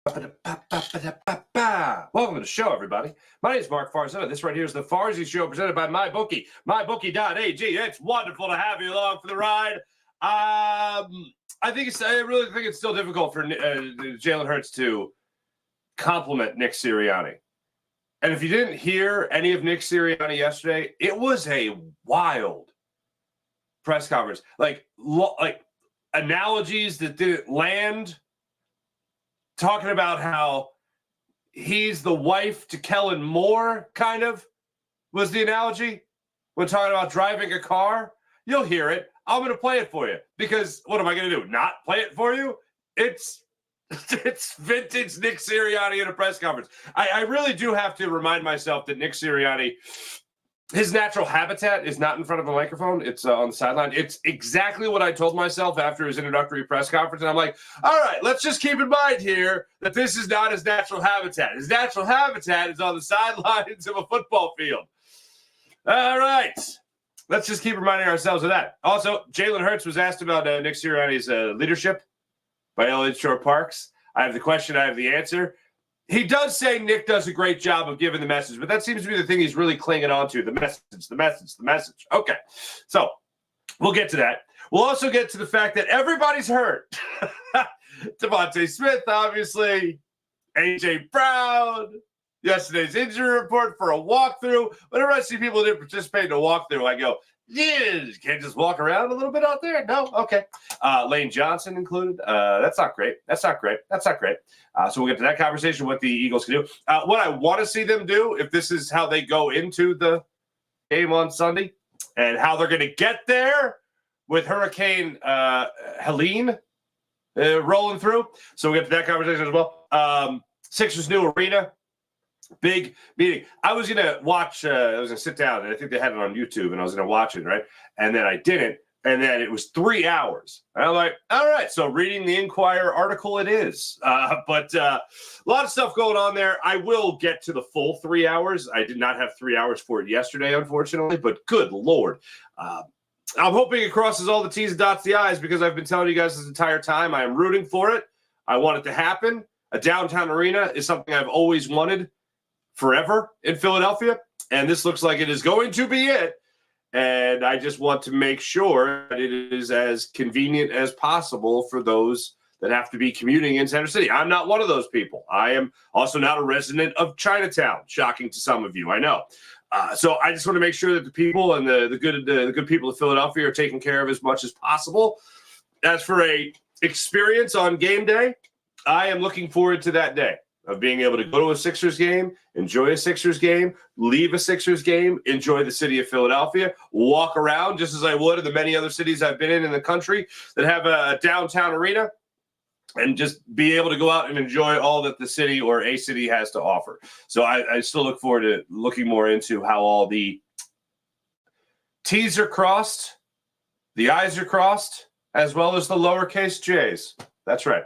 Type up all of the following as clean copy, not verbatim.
Welcome to the show, everybody. My name is Mark Farzetta. This right here is the Farzy Show presented by MyBookie, mybookie.ag. It's wonderful to have you along for the ride. I really think it's still difficult for Jalen Hurts to compliment Nick Sirianni. And if you didn't hear any of Nick Sirianni yesterday, it was a wild press conference. Like analogies that didn't land. Talking about how he's the wife to Kellen Moore, kind of, was the analogy. When talking about driving a car, you'll hear it. I'm going to play it for you. Because what am I going to do? Not play it for you? It's vintage Nick Sirianni in a press conference. I really do have to remind myself that Nick Sirianni, his natural habitat is not in front of a microphone. It's on the sideline. It's exactly what I told myself after his introductory press conference. And I'm like, all right, let's just keep in mind here that this is not his natural habitat. His natural habitat is on the sidelines of a football field. All right. Let's just keep reminding ourselves of that. Also, Jalen Hurts was asked about Nick Sirianni's leadership by Elliott Shore Parks. I have the question. I have the answer. He does say Nick does a great job of giving the message, but that seems to be the thing he's really clinging on to, the message. Okay, so we'll get to that. We'll also get to the fact that everybody's hurt. Devontae Smith, obviously, A.J. Brown, yesterday's injury report for a walkthrough. Whenever I see people who didn't participate in a walkthrough, I go, yeah, can't just walk around a little bit out there? No? Okay. Lane Johnson included. That's not great. So we'll get to that conversation, what the Eagles can do. What I want to see them do, if this is how they go into the game on Sunday, and how they're going to get there with Hurricane Helene rolling through. So we'll get to that conversation as well. Sixers' new arena. Big meeting. I was going to watch, I was going to sit down, and I think they had it on YouTube, and I was going to watch it, right? And then I didn't, and then it was 3 hours. And I'm like, all right, so reading the Inquirer article it is. But a lot of stuff going on there. I will get to the full 3 hours. I did not have 3 hours for it yesterday, unfortunately, but good Lord. I'm hoping it crosses all the T's and dots the I's, because I've been telling you guys this entire time I am rooting for it. I want it to happen. A downtown arena is something I've always wanted forever in Philadelphia, and this looks like it is going to be it. And I just want to make sure that it is as convenient as possible for those that have to be commuting in Center City. I'm not one of those people. I am also not a resident of Chinatown, shocking to some of you, I know. So I just want to make sure that the people and the good people of Philadelphia are taken care of as much as possible. As for a experience on game day, I am looking forward to that day of being able to go to a Sixers game, enjoy a Sixers game, leave a Sixers game, enjoy the city of Philadelphia, walk around just as I would in the many other cities I've been in the country that have a downtown arena, and just be able to go out and enjoy all that the city or a city has to offer. So I still look forward to looking more into how all the T's are crossed, the I's are crossed, as well as the lowercase J's. That's right.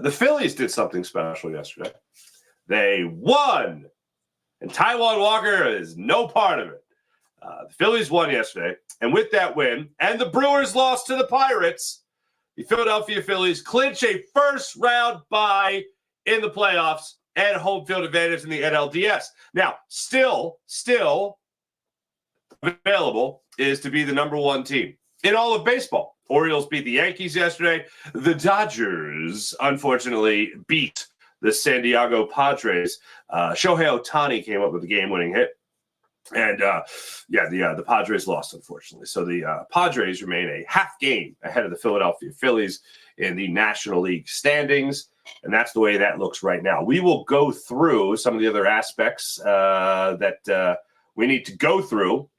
The Phillies did something special yesterday. They won, and Taijuan Walker is no part of it. The Phillies won yesterday, and with that win, and the Brewers lost to the Pirates, the Philadelphia Phillies clinch a first-round bye in the playoffs and home field advantage in the NLDS. Now, still available is to be the number one team in all of baseball. Orioles beat the Yankees yesterday. The Dodgers, unfortunately, beat the San Diego Padres. Shohei Ohtani came up with a game-winning hit. And, the Padres lost, unfortunately. So the Padres remain a half game ahead of the Philadelphia Phillies in the National League standings. And that's the way that looks right now. We will go through some of the other aspects that we need to go through,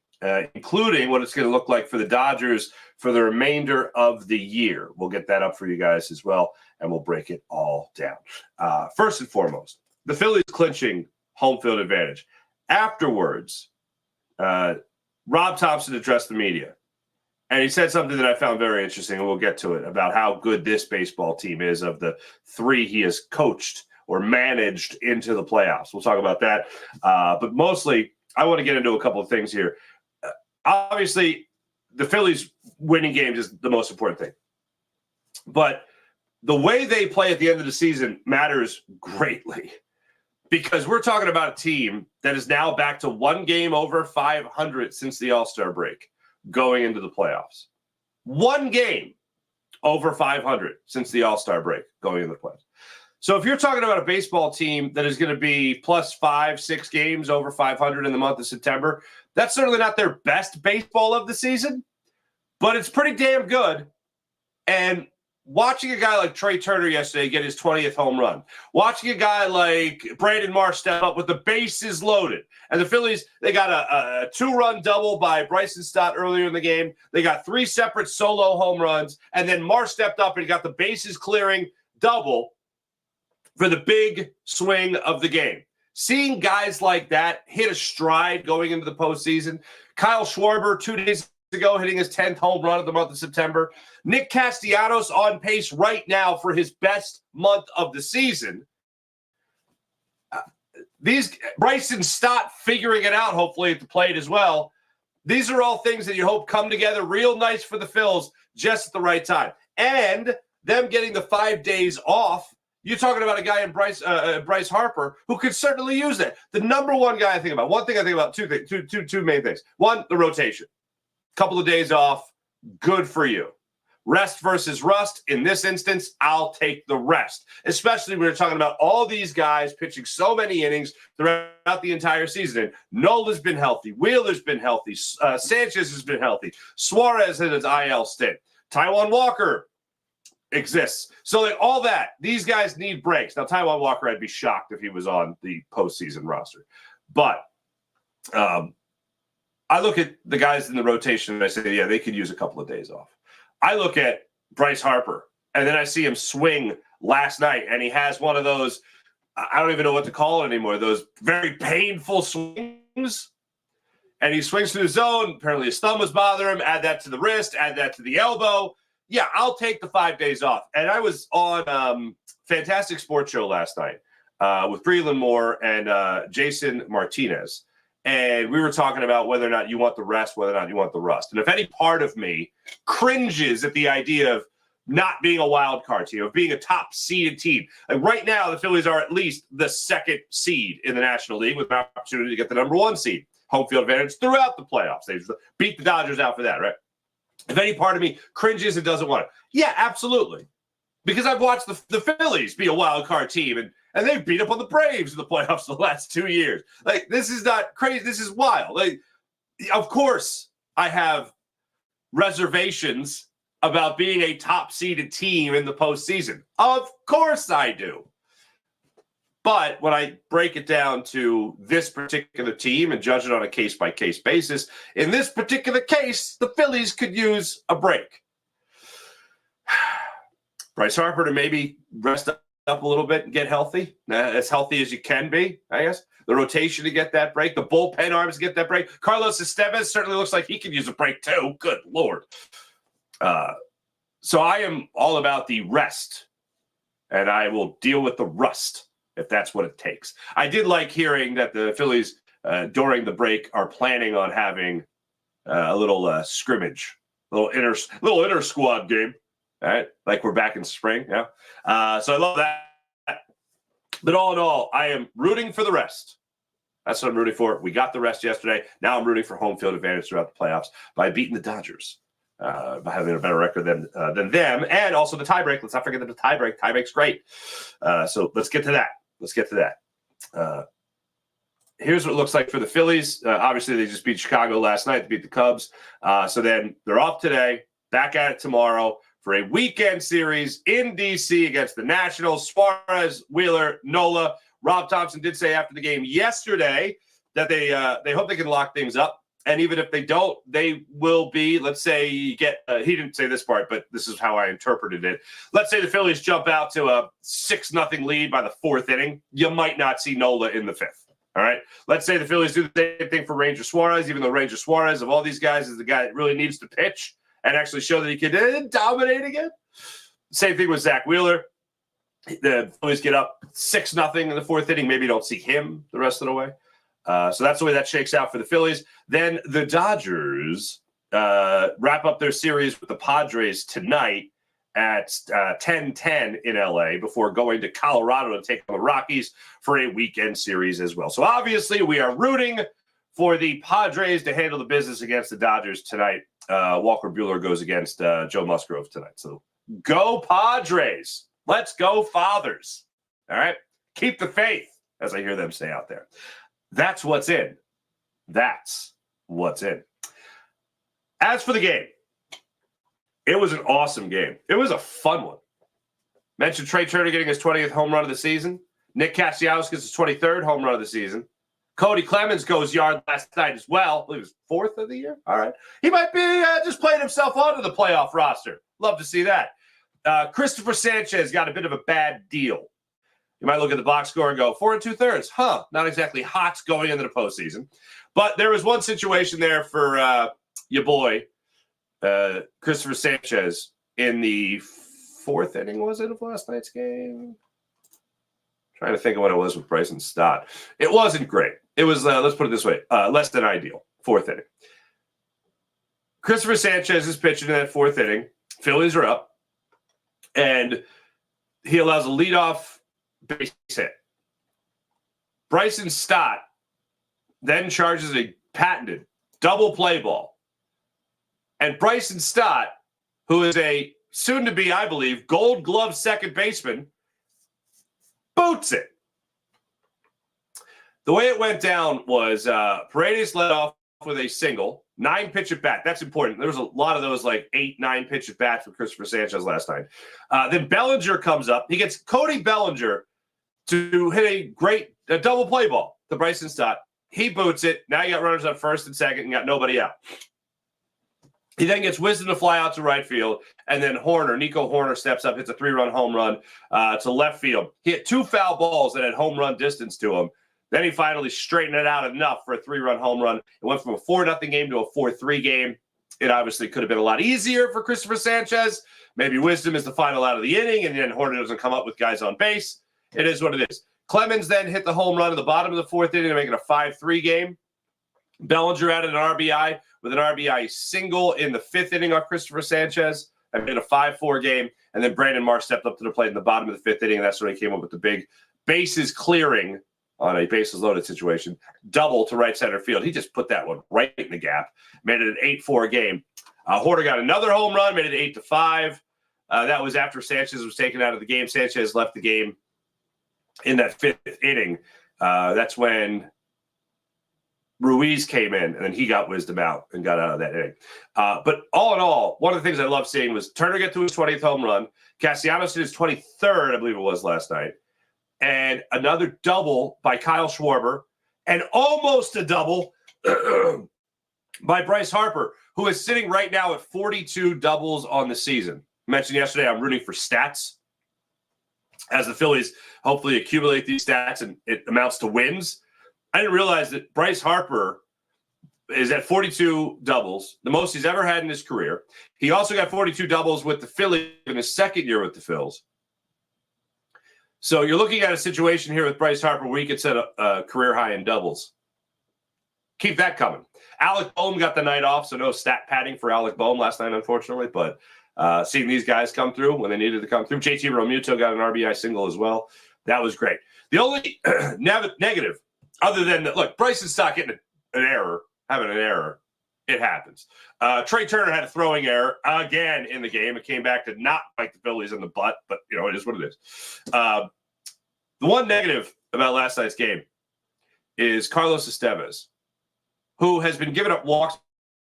including what it's going to look like for the Dodgers for the remainder of the year. We'll get that up for you guys as well, and we'll break it all down. First and foremost, the Phillies clinching home field advantage. Afterwards, Rob Thompson addressed the media, and he said something that I found very interesting, and we'll get to it, about how good this baseball team is of the three he has coached or managed into the playoffs. We'll talk about that. But mostly, I want to get into a couple of things here. Obviously, the Phillies winning games is the most important thing. But the way they play at the end of the season matters greatly, because we're talking about a team that is now back to one game over 500 since the All-Star break going into the playoffs. One game over 500 since the All-Star break going into the playoffs. So if you're talking about a baseball team that is going to be plus 5-6 games over 500 in the month of September, that's certainly not their best baseball of the season, but it's pretty damn good. And watching a guy like Trey Turner yesterday get his 20th home run, watching a guy like Brandon Marsh step up with the bases loaded, and the Phillies, they got a 2-run double by Bryson Stott earlier in the game. They got 3 separate solo home runs, and then Marsh stepped up and got the bases clearing double for the big swing of the game. Seeing guys like that hit a stride going into the postseason. Kyle Schwarber 2 days ago hitting his 10th home run of the month of September. Nick Castellanos on pace right now for his best month of the season. These Bryson Stott figuring it out, hopefully, at the plate as well. These are all things that you hope come together real nice for the Phils just at the right time. And them getting the 5 days off. You're talking about a guy in Bryce Harper who could certainly use that. The number one guy I think about, one thing I think about, two main things. One, the rotation. Couple of days off, good for you. Rest versus rust. In this instance, I'll take the rest, especially when we're talking about all these guys pitching so many innings throughout the entire season. And Nola's been healthy. Wheeler's been healthy. Sanchez has been healthy. Suarez had his IL stint. Taijuan Walker exists. So like all that, these guys need breaks. Now, Taijuan Walker, I'd be shocked if he was on the postseason roster. But I look at the guys in the rotation and I say, yeah, they could use a couple of days off. I look at Bryce Harper, and then I see him swing last night, and he has one of those, I don't even know what to call it anymore, those very painful swings. And he swings through the zone. Apparently his thumb was bothering him. Add that to the wrist, add that to the elbow. Yeah, I'll take the 5 days off. And I was on Fantastic Sports Show last night with Breland Moore and Jason Martinez. And we were talking about whether or not you want the rest, whether or not you want the rust. And if any part of me cringes at the idea of not being a wild card team, of being a top seeded team, like right now the Phillies are at least the 2nd seed in the National League with an opportunity to get the number 1 seed. Home field advantage throughout the playoffs. They beat the Dodgers out for that, right? If any part of me cringes and doesn't want it, yeah, absolutely. Because I've watched the Phillies be a wild card team, and they've beat up on the Braves in the playoffs the last 2 years. Like, this is not crazy. This is wild. Like, of course, I have reservations about being a top-seeded team in the postseason. Of course I do. But when I break it down to this particular team and judge it on a case-by-case basis, in this particular case, the Phillies could use a break. Bryce Harper to maybe rest up a little bit and get healthy, as healthy as you can be, I guess. The rotation to get that break, the bullpen arms to get that break. Carlos Estevez certainly looks like he could use a break too. Good Lord. So I am all about the rest, and I will deal with the rust if that's what it takes. I did like hearing that the Phillies during the break are planning on having a little scrimmage, a little inter squad game. All right, like we're back in spring, yeah. So I love that. But all in all, I am rooting for the rest. That's what I'm rooting for. We got the rest yesterday. Now I'm rooting for home field advantage throughout the playoffs by beating the Dodgers, by having a better record than them, and also the tiebreak. Let's not forget that the tiebreak. Tiebreak's great. So let's get to that. Here's what it looks like for the Phillies. Obviously, they just beat Chicago last night. They beat the Cubs. So then they're off today. Back at it tomorrow for a weekend series in D.C. against the Nationals. Suarez, Wheeler, Nola. Rob Thompson did say after the game yesterday that they hope they can lock things up. And even if they don't, they will be, let's say you get, he didn't say this part, but this is how I interpreted it. Let's say the Phillies jump out to a 6-0 lead by the 4th inning. You might not see Nola in the 5th. All right. Let's say the Phillies do the same thing for Ranger Suarez, even though Ranger Suarez of all these guys is the guy that really needs to pitch and actually show that he can dominate again. Same thing with Zach Wheeler. The Phillies get up 6-0 in the 4th inning. Maybe you don't see him the rest of the way. So that's the way that shakes out for the Phillies. Then the Dodgers wrap up their series with the Padres tonight. at 10:10 in LA before going to Colorado to take on the Rockies for a weekend series as well. So obviously we are rooting for the Padres to handle the business against the Dodgers tonight. Walker Buehler goes against Joe Musgrove tonight. So go Padres. Let's go Fathers. All right. Keep the faith, as I hear them say out there. That's what's in. That's what's in. As for the game, it was an awesome game. It was a fun one. Mentioned Trey Turner getting his 20th home run of the season. Nick Castellanos gets his 23rd home run of the season. Cody Clemens goes yard last night as well. I believe it was 4th of the year. All right. He might be just playing himself onto the playoff roster. Love to see that. Christopher Sanchez got a bit of a bad deal. You might look at the box score and go, 4 2/3. Not exactly hot going into the postseason. But there was one situation there for your boy, Christopher Sanchez, in the 4th inning, was it, of last night's game? Trying to think of what it was with Bryson Stott. It wasn't great. It was, let's put it this way, less than ideal. 4th inning. Christopher Sanchez is pitching in that 4th inning. Phillies are up. And he allows a leadoff base hit. Bryson Stott then charges a patented double play ball. And Bryson Stott, who is a soon-to-be, I believe, Gold Glove second baseman, boots it. The way it went down was Paredes led off with a single, 9-pitch at bat. That's important. There was a lot of those, like 8, 9-pitch at bats for Christopher Sanchez last night. Then Bellinger comes up. He gets Cody Bellinger to hit a double play ball to Bryson Stott. He boots it. Now you got runners on first and second and got nobody out. He then gets Wisdom to fly out to right field, and then Nico Horner steps up, hits a 3-run home run to left field. He hit 2 foul balls that had home run distance to him. Then he finally straightened it out enough for a 3-run home run. It went from a 4-0 game to a 4-3 game. It obviously could have been a lot easier for Christopher Sanchez. Maybe Wisdom is the final out of the inning, and then Horner doesn't come up with guys on base. It is what it is. Clemens then hit the home run at the bottom of the 4th inning to make it a 5-3 game. Bellinger added an RBI with an RBI single in the 5th inning off Christopher Sanchez and made a 5-4 game. And then Brandon Marsh stepped up to the plate in the bottom of the 5th inning, and that's when he came up with the big bases clearing on a bases loaded situation, double to right center field. He just put that one right in the gap, made it an 8-4 game. Horner got another home run, made it 8-5. That was after Sanchez was taken out of the game. Sanchez left the game in that 5th inning. That's when Ruiz came in, and then he got Wisdom out and got out of that inning. But all in all, one of the things I love seeing was Turner get to his 20th home run. Castellanos did his 23rd, I believe it was, last night. And another double by Kyle Schwarber, and almost a double by Bryce Harper, who is sitting right now at 42 doubles on the season. I mentioned yesterday I'm rooting for stats as the Phillies hopefully accumulate these stats and it amounts to wins. I didn't realize that Bryce Harper is at 42 doubles, the most he's ever had in his career. He also got 42 doubles with the Phillies in his 2nd year with the Phils. So you're looking at a situation here with Bryce Harper where he could set a career high in doubles. Keep that coming. Alec Boehm got the night off, so no stat padding for Alec Boehm last night, unfortunately. But seeing these guys come through when they needed to come through. JT Realmuto got an RBI single as well. That was great. The only negative, other than that, look, Bryson Stott getting having an error. It happens. Trey Turner had a throwing error again in the game. It came back to not bite the Phillies in the butt, but, it is what it is. The one negative about last night's game is Carlos Estevez, who has been giving up walks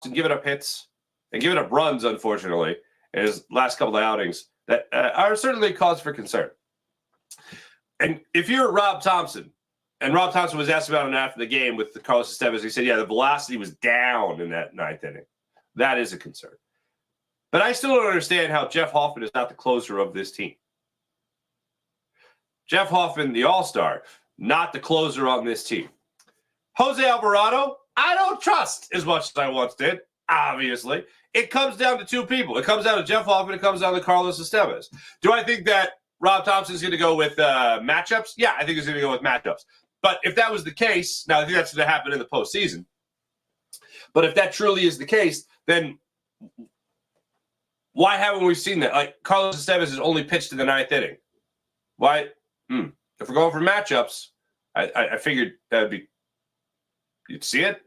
and giving up hits and giving up runs, unfortunately, in his last couple of outings that are certainly cause for concern. And if you're Rob Thompson, and Rob Thompson was asked about it after the game with the Carlos Estevez, he said, yeah, the velocity was down in that 9th inning. That is a concern. But I still don't understand how Jeff Hoffman is not the closer of this team. Jeff Hoffman, the all-star, not the closer on this team. Jose Alvarado, I don't trust as much as I once did, obviously. It comes down to 2 people. It comes down to Jeff Hoffman. It comes down to Carlos Estevez. Do I think that Rob Thompson's going to go with matchups? Yeah, I think he's going to go with matchups. But if that was the case, now I think that's going to happen in the postseason. But if that truly is the case, then Why haven't we seen that? Like, Carlos Estevez has only pitched in the 9th inning. Why? If we're going for matchups, I figured that would be – you'd see it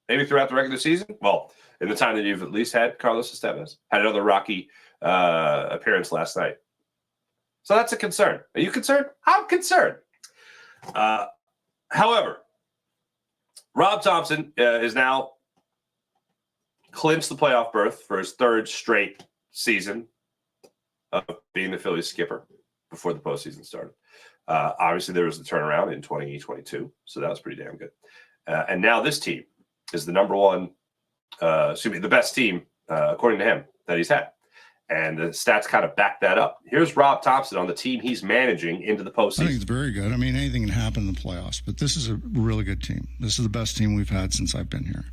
maybe throughout the regular season. Well, in the time that you've at least had Carlos Estevez. Had another rocky appearance last night. So that's a concern. Are you concerned? I'm concerned. However, Rob Thompson is now clinched the playoff berth for his 3rd straight season of being the Phillies skipper before the postseason started. Obviously, there was the turnaround in 2022, so that was pretty damn good. And now this team is the the best team, according to him, that he's had. And the stats kind of back that up. Here's Rob Thompson on the team he's managing into the postseason. I think it's very good. I mean, anything can happen in the playoffs, but this is a really good team. This is the best team we've had since I've been here.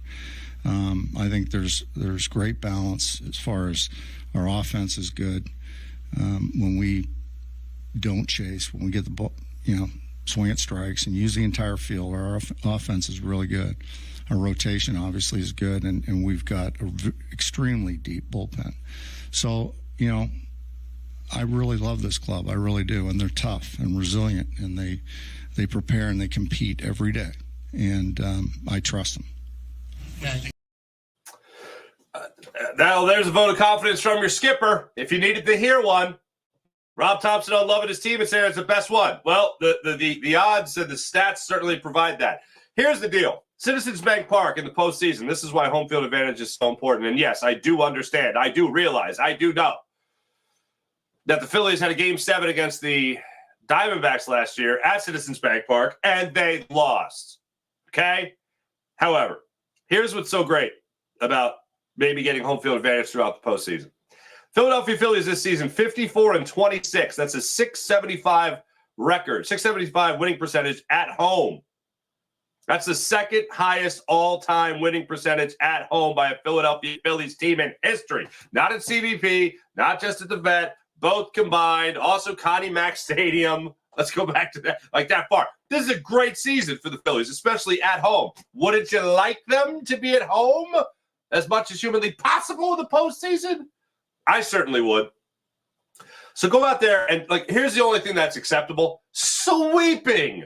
I think there's great balance as far as our offense is good. When we don't chase, when we get the ball, swing at strikes and use the entire field, our offense is really good. Our rotation obviously is good, and we've got an extremely deep bullpen. So, I really love this club. I really do. And they're tough and resilient, and they prepare and they compete every day. And I trust them. Now, there's a vote of confidence from your skipper. If you needed to hear one, Rob Thompson on loving his team and saying it's the best one. Well, the odds and the stats certainly provide that. Here's the deal. Citizens Bank Park in the postseason. This is why home field advantage is so important. And yes, I do understand. I do realize. I do know that the Phillies had a Game 7 against the Diamondbacks last year at Citizens Bank Park, and they lost. Okay? However, here's what's so great about maybe getting home field advantage throughout the postseason. Philadelphia Phillies this season, 54-26. That's a .675 record, .675 winning percentage at home. That's the 2nd highest all-time winning percentage at home by a Philadelphia Phillies team in history. Not at CBP, not just at the Vet, both combined. Also, Connie Mack Stadium. Let's go back to that, like that far. This is a great season for the Phillies, especially at home. Wouldn't you like them to be at home as much as humanly possible in the postseason? I certainly would. So go out there and, here's the only thing that's acceptable. Sweeping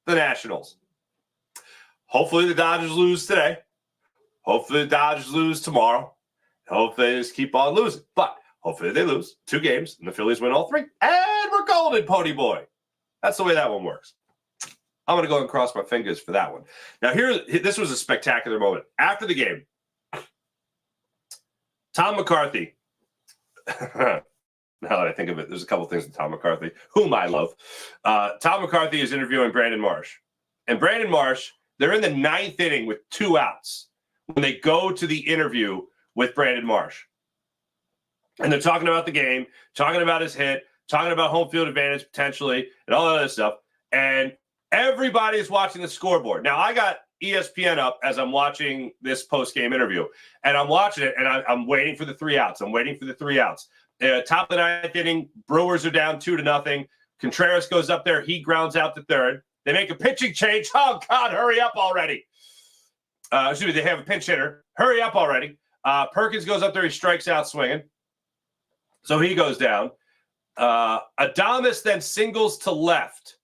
the Nationals. Hopefully the Dodgers lose today. Hopefully the Dodgers lose tomorrow. Hopefully they just keep on losing. But hopefully they lose 2 games and the Phillies win all 3. And we're golden, Pony Boy. That's the way that one works. I'm going to go and cross my fingers for that one. Now, this was a spectacular moment. After the game, Tom McCarthy, now that I think of it, there's a couple things with Tom McCarthy, whom I love. Tom McCarthy is interviewing Brandon Marsh. And Brandon Marsh, they're in the 9th inning with 2 outs when they go to the interview with Brandon Marsh. And they're talking about the game, talking about his hit, talking about home field advantage potentially, and all that other stuff. And everybody's watching the scoreboard. Now, I got ESPN up as I'm watching this post-game interview. And I'm watching it, and I'm waiting for the 3 outs. Top of the 9th inning, Brewers are down 2-0. Contreras goes up there. He grounds out to 3rd. They make a pitching change. Oh, God, hurry up already. They have a pinch hitter. Hurry up already. Perkins goes up there. He strikes out swinging. So he goes down. Adames then singles to left.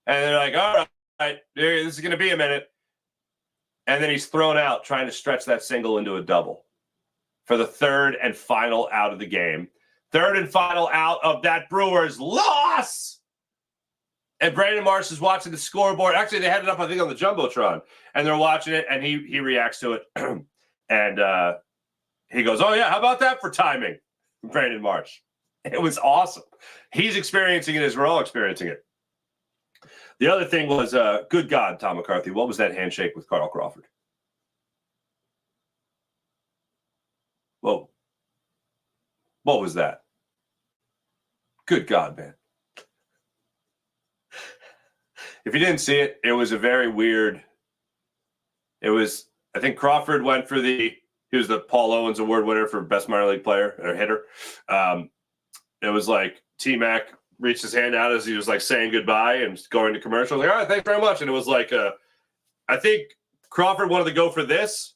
And they're like, all right, this is going to be a minute. And then he's thrown out trying to stretch that single into a double for the 3rd and final out of the game. 3rd and final out of that Brewers loss. And Brandon Marsh is watching the scoreboard. Actually, they had it up, I think, on the Jumbotron. And they're watching it, and he reacts to it. And he goes, oh, yeah, how about that for timing, Brandon Marsh? It was awesome. He's experiencing it as we're all experiencing it. The other thing was, good God, Tom McCarthy, what was that handshake with Carl Crawford? Whoa. What was that? Good God, man. If you didn't see it, it was a very weird. It was, I think Crawford went for he was the Paul Owens Award winner for best minor league player or hitter. It was like T-Mac reached his hand out as he was saying goodbye and going to commercial. All right, thanks very much. And it was I think Crawford wanted to go for this.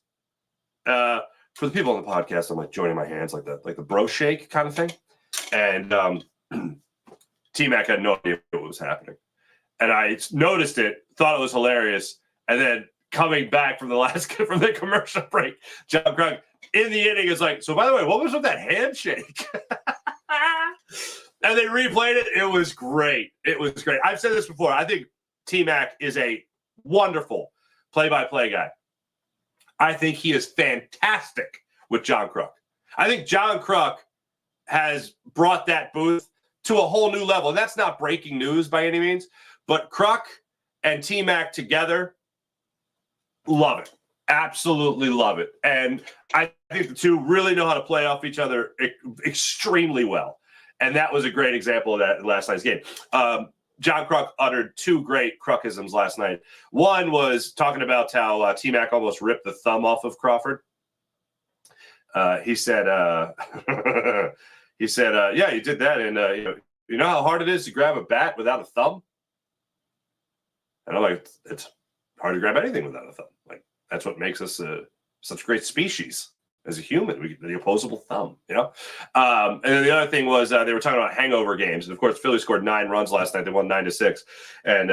for the people on the podcast, I'm like joining my hands like the bro shake kind of thing. And T-Mac had no idea what was happening. And I noticed it, thought it was hilarious. And then coming back from the commercial break, John Krug in the inning is like, so by the way, what was with that handshake? And they replayed it. It was great. It was great. I've said this before. I think T-Mac is a wonderful play-by-play guy. I think he is fantastic with John Krug. I think John Krug has brought that booth to a whole new level. And that's not breaking news by any means, but Krug and T-Mac together, love it. Absolutely love it. And I think the two really know how to play off each other extremely well. And that was a great example of that in last night's game. John Krug uttered two great Krukisms last night. One was talking about how T-Mac almost ripped the thumb off of Crawford. He said, yeah, you did that. And you know how hard it is to grab a bat without a thumb? And I'm like, it's hard to grab anything without a thumb. Like, that's what makes us such a great species as a human. The opposable thumb, you know? And then the other thing was they were talking about hangover games. And, of course, Philly scored 9 runs last night. They won 9-6. And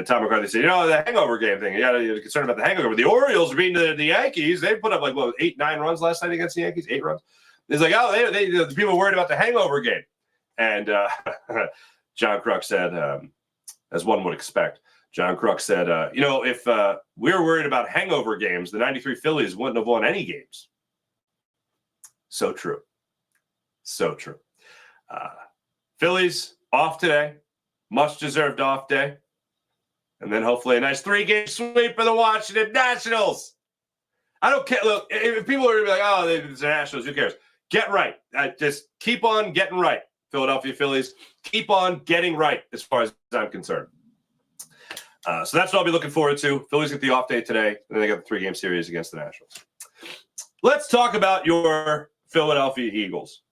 Tom McCarthy said, the hangover game thing. You're concerned about the hangover. The Orioles being the Yankees, they put up 8, 9 runs last night against the Yankees, 8 runs. It's like, the people worried about the hangover game. And John Krug said, as one would expect, John Krug said, if we were worried about hangover games, the 93 Phillies wouldn't have won any games. So true. So true. Phillies off today. Much deserved off day. And then hopefully a nice 3-game sweep for the Washington Nationals. I don't care. Look, if people are going to be like, oh, it's the Nationals, who cares? Get right. Just keep on getting right, Philadelphia Phillies. Keep on getting right as far as I'm concerned. So that's what I'll be looking forward to. Phillies get the off day today, and then they got the 3-game series against the Nationals. Let's talk about your Philadelphia Eagles.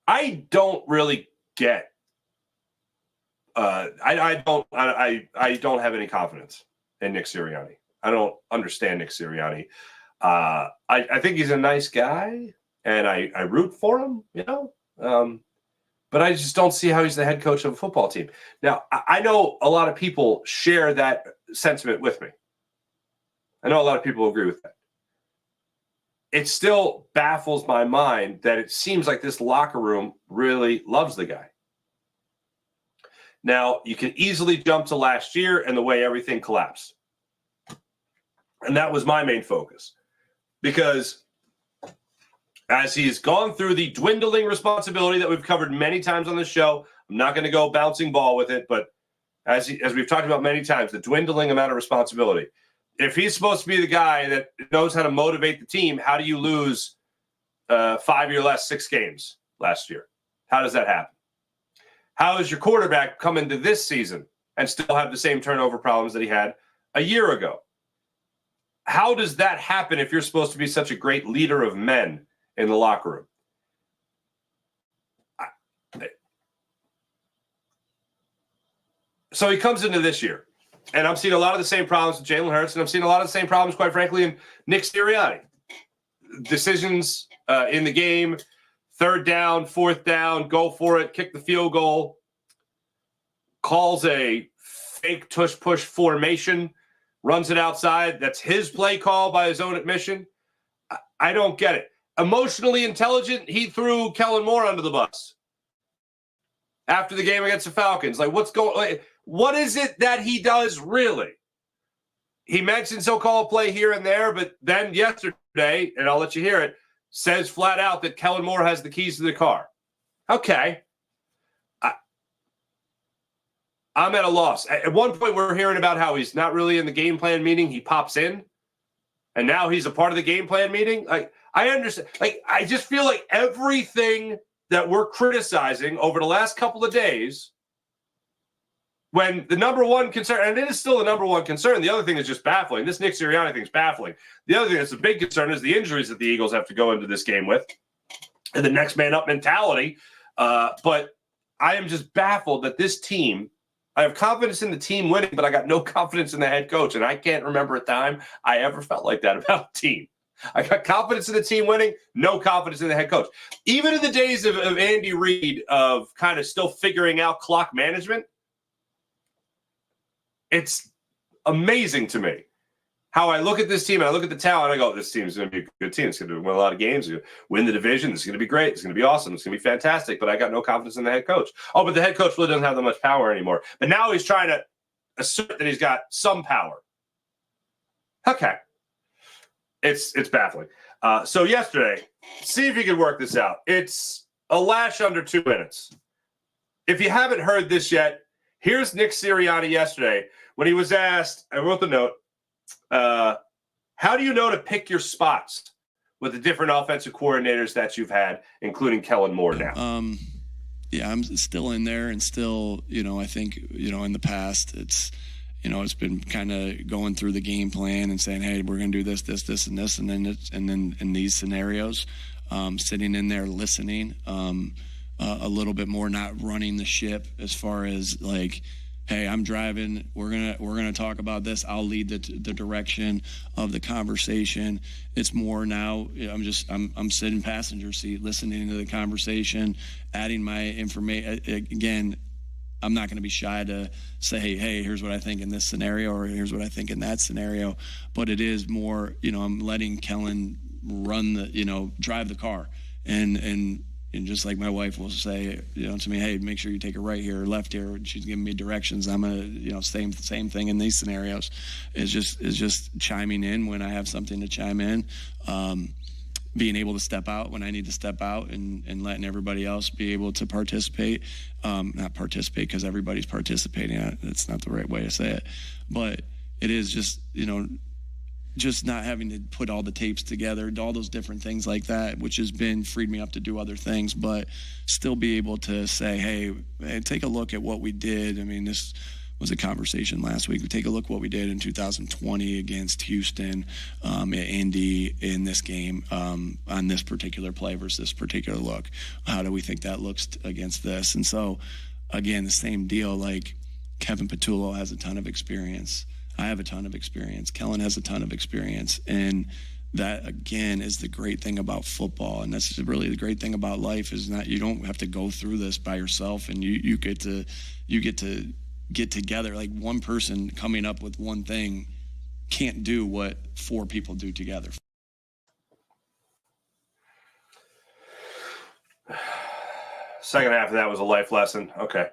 I don't really get. I don't have any confidence in Nick Sirianni. I don't understand Nick Sirianni. I think he's a nice guy, and I root for him. But I just don't see how he's the head coach of a football team. Now, I know a lot of people share that sentiment with me. I know a lot of people agree with that. It still baffles my mind that it seems like this locker room really loves the guy. Now, you can easily jump to last year and the way everything collapsed. And that was my main focus. Because as he's gone through the dwindling responsibility that we've covered many times on the show, I'm not going to go bouncing ball with it, but as we've talked about many times, the dwindling amount of responsibility. If he's supposed to be the guy that knows how to motivate the team, how do you lose 5 of your last 6 games last year? How does that happen? How does your quarterback come into this season and still have the same turnover problems that he had a year ago? How does that happen if you're supposed to be such a great leader of men in the locker room? So he comes into this year, and I'm seeing a lot of the same problems with Jalen Hurts, and I'm seeing a lot of the same problems, quite frankly, in Nick Sirianni. Decisions in the game, 3rd down, 4th down, go for it, kick the field goal, calls a fake tush-push formation, runs it outside. That's his play call by his own admission. I don't get it. Emotionally intelligent, he threw Kellen Moore under the bus after the game against the Falcons. Like, what is it that he does really? He mentioned so-called play here and there, but then yesterday, and I'll let you hear it, says flat out that Kellen Moore has the keys to the car. Okay. I'm at a loss. At one point, we're hearing about how he's not really in the game plan meeting. He pops in, and now he's a part of the game plan meeting. Like, I understand. Like, I just feel like everything that we're criticizing over the last couple of days, when the number one concern, and it is still the number one concern, the other thing is just baffling. This Nick Sirianni thing is baffling. The other thing that's a big concern is the injuries that the Eagles have to go into this game with and the next man up mentality. But I am just baffled that this team I have confidence in the team winning, but I got no confidence in the head coach. And I can't remember a time I ever felt like that about a team. I got confidence in the team winning, no confidence in the head coach. Even in the days of Andy Reid, of kind of still figuring out clock management, it's amazing to me how I look at this team and I look at the talent. I go, this team's going to be a good team. It's going to win a lot of games, win the division. It's going to be great. It's going to be awesome. It's going to be fantastic. But I got no confidence in the head coach. Oh, but the head coach really doesn't have that much power anymore. But now he's trying to assert that he's got some power. Okay. It's baffling. So yesterday, see if you can work this out. It's a lash under 2 minutes. If you haven't heard this yet, here's Nick Sirianni yesterday when he was asked, I wrote the note, how do you know to pick your spots with the different offensive coordinators that you've had, including Kellen Moore now? Yeah, I'm still in there and still, I think, in the past it's been kind of going through the game plan and saying, hey, we're going to do this, this, this, and this. And then in these scenarios, sitting in there listening a little bit more, not running the ship as far as like, hey, I'm driving. We're gonna talk about this. I'll lead the direction of the conversation. It's more now. I'm sitting passenger seat, listening to the conversation, adding my information. Again, I'm not going to be shy to say, hey, here's what I think in this scenario, or here's what I think in that scenario. But it is more, I'm letting Kellen drive the car, and just like my wife will say, to me, hey, make sure you take a right here or left here. She's giving me directions. I'm gonna, same thing in these scenarios. Is just chiming in when I have something to chime in, being able to step out when I need to step out, and letting everybody else be able to participate. Not participate because everybody's participating. That's not the right way to say it, but it is just just not having to put all the tapes together, all those different things like that, which has freed me up to do other things, but still be able to say, hey, take a look at what we did. I mean, this was a conversation last week. We take a look at what we did in 2020 against Houston, Indy in this game, on this particular play versus this particular look. How do we think that looks against this? And so, again, the same deal, like Kevin Patullo has a ton of experience. I have a ton of experience. Kellen has a ton of experience. And that, again, is the great thing about football. And that's really the great thing about life, is that you don't have to go through this by yourself, and you get to get together. Like, one person coming up with one thing can't do what four people do together. Second half of that was a life lesson. Okay.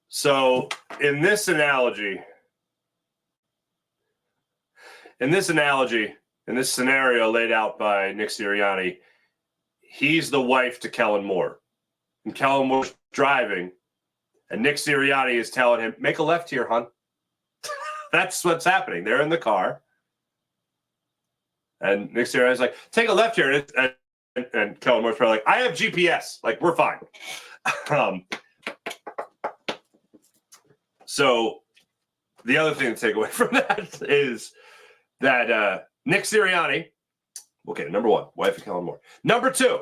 So in this analogy, in this scenario laid out by Nick Sirianni, he's the wife to Kellen Moore. And Kellen Moore's driving, and Nick Sirianni is telling him, make a left here, hon. That's what's happening. They're in the car. And Nick Sirianni's like, take a left here. And Kellen Moore's probably like, I have GPS. Like, we're fine. So the other thing to take away from that is that Nick Sirianni, okay, number one, wife of Kellen Moore. Number two,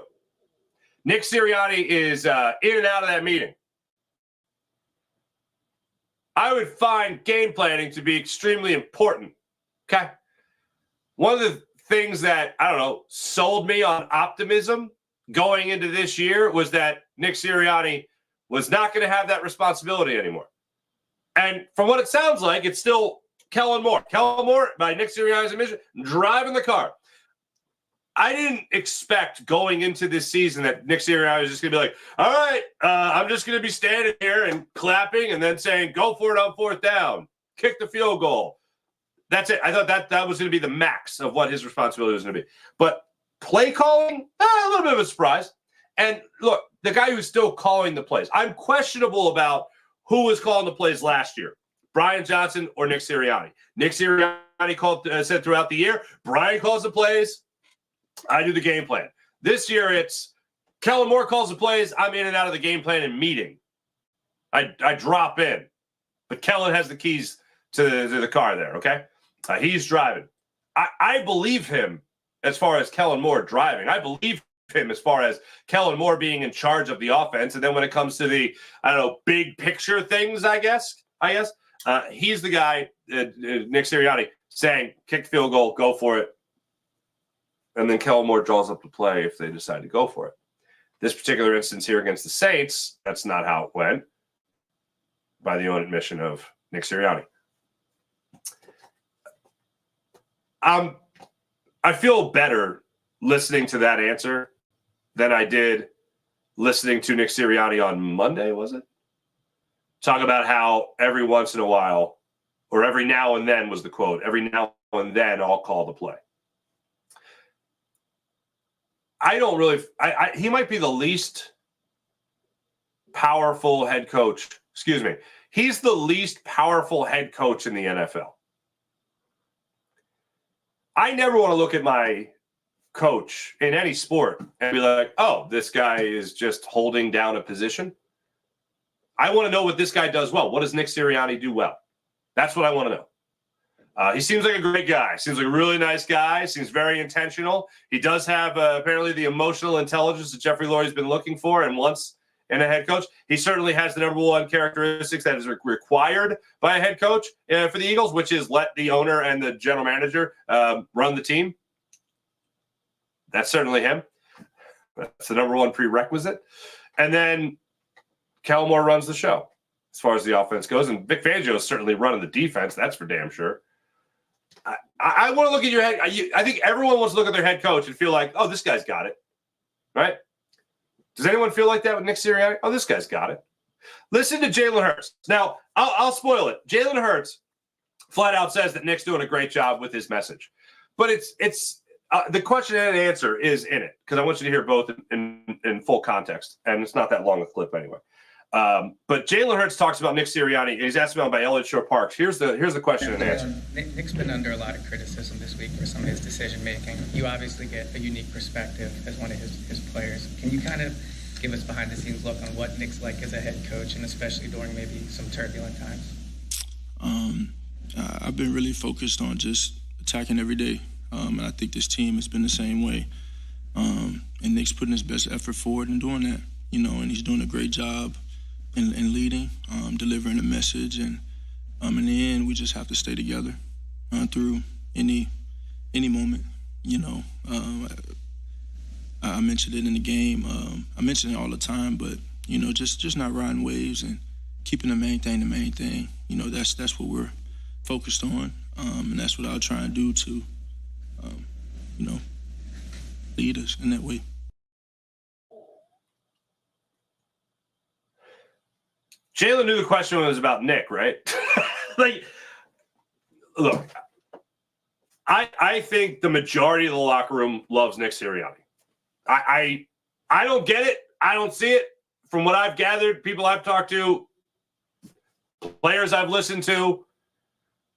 Nick Sirianni is in and out of that meeting. I would find game planning to be extremely important, okay? One of the things that, sold me on optimism going into this year was that Nick Sirianni was not going to have that responsibility anymore. And from what it sounds like, it's still Kellen Moore. Kellen Moore, by Nick Sirianni's admission, driving the car. I didn't expect going into this season that Nick Sirianni was just going to be like, all right, I'm just going to be standing here and clapping and then saying, go for it on fourth down, kick the field goal. That's it. I thought that was going to be the max of what his responsibility was going to be. But play calling, a little bit of a surprise. And look, the guy who's still calling the plays, I'm questionable about who was calling the plays last year, Brian Johnson or Nick Sirianni. Nick Sirianni said throughout the year, Brian calls the plays, I do the game plan. This year, it's Kellen Moore calls the plays, I'm in and out of the game plan and meeting. I drop in. But Kellen has the keys to the car there, okay? He's driving. I believe him as far as Kellen Moore driving. I believe him as far as Kellen Moore being in charge of the offense. And then when it comes to the, big picture things, I guess, I guess. He's the guy, Nick Sirianni, saying, kick field goal, go for it. And then Kellen Moore draws up the play if they decide to go for it. This particular instance here against the Saints, that's not how it went, by the own admission of Nick Sirianni. I feel better listening to that answer than I did listening to Nick Sirianni on Monday, was it? Talk about how every once in a while, or every now and then was the quote, every now and then I'll call the play. I don't really – he might be the least powerful head coach. Excuse me. He's the least powerful head coach in the NFL. I never want to look at my coach in any sport and be like, oh, this guy is just holding down a position. I want to know what this guy does well. What does Nick Sirianni do well? That's what I want to know. He seems like a great guy. Seems like a really nice guy. Seems very intentional. He does have apparently the emotional intelligence that Jeffrey Lurie's been looking for and wants in a head coach. He certainly has the number one characteristics that is required by a head coach for the Eagles, which is let the owner and the general manager run the team. That's certainly him. That's the number one prerequisite. And then Kellen Moore runs the show as far as the offense goes. And Vic Fangio is certainly running the defense. That's for damn sure. I want to look at your head. I think everyone wants to look at their head coach and feel like, oh, this guy's got it. Right? Does anyone feel like that with Nick Sirianni? Oh, this guy's got it. Listen to Jalen Hurts. Now, I'll spoil it. Jalen Hurts flat out says that Nick's doing a great job with his message. But it's the question and answer is in it because I want you to hear both in full context. And it's not that long a clip anyway. But Jalen Hurts talks about Nick Sirianni. He's asked about by Elliott Shore Parks. Here's the question and answer. Nick's been under a lot of criticism this week for some of his decision making. You obviously get a unique perspective as one of his players. Can you kind of give us behind the scenes look on what Nick's like as a head coach, and especially during maybe some turbulent times? I've been really focused on just attacking every day, and I think this team has been the same way. And Nick's putting his best effort forward and doing that, and he's doing a great job. And leading, delivering a message, and in the end, we just have to stay together through any moment. I mentioned it in the game. I mention it all the time, but just not riding waves and keeping the main thing the main thing. That's what we're focused on, and that's what I'll try and do to, lead us in that way. Jalen knew the question was about Nick, right? Look, I think the majority of the locker room loves Nick Sirianni. I don't get it. I don't see it. From what I've gathered, people I've talked to, players I've listened to,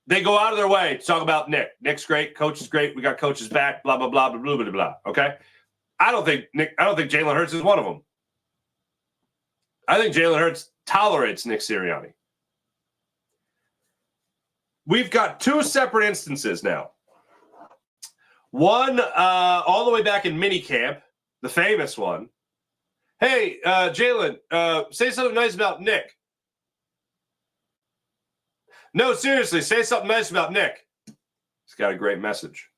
they go out of their way to talk about Nick. Nick's great. Coach is great. We got coaches back. Blah blah blah blah blah blah blah. Okay, I don't think Jalen Hurts is one of them. I think Jalen Hurts tolerates Nick Sirianni. We've got two separate instances now. One all the way back in minicamp, the famous one. Hey, Jalen, say something nice about Nick. No, seriously, say something nice about Nick. He's got a great message.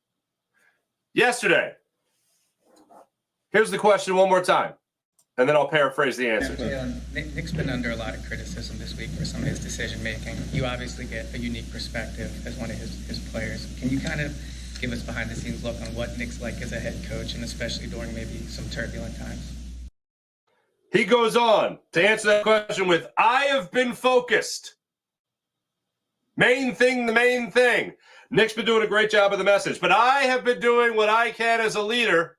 Yesterday, here's the question one more time. And then I'll paraphrase the answer. Nick's been under a lot of criticism this week for some of his decision making. You obviously get a unique perspective as one of his players. Can you kind of give us behind the scenes look on what Nick's like as a head coach, and especially during maybe some turbulent times? He goes on to answer that question with, I have been focused. Main thing, the main thing. Nick's been doing a great job of the message, but I have been doing what I can as a leader.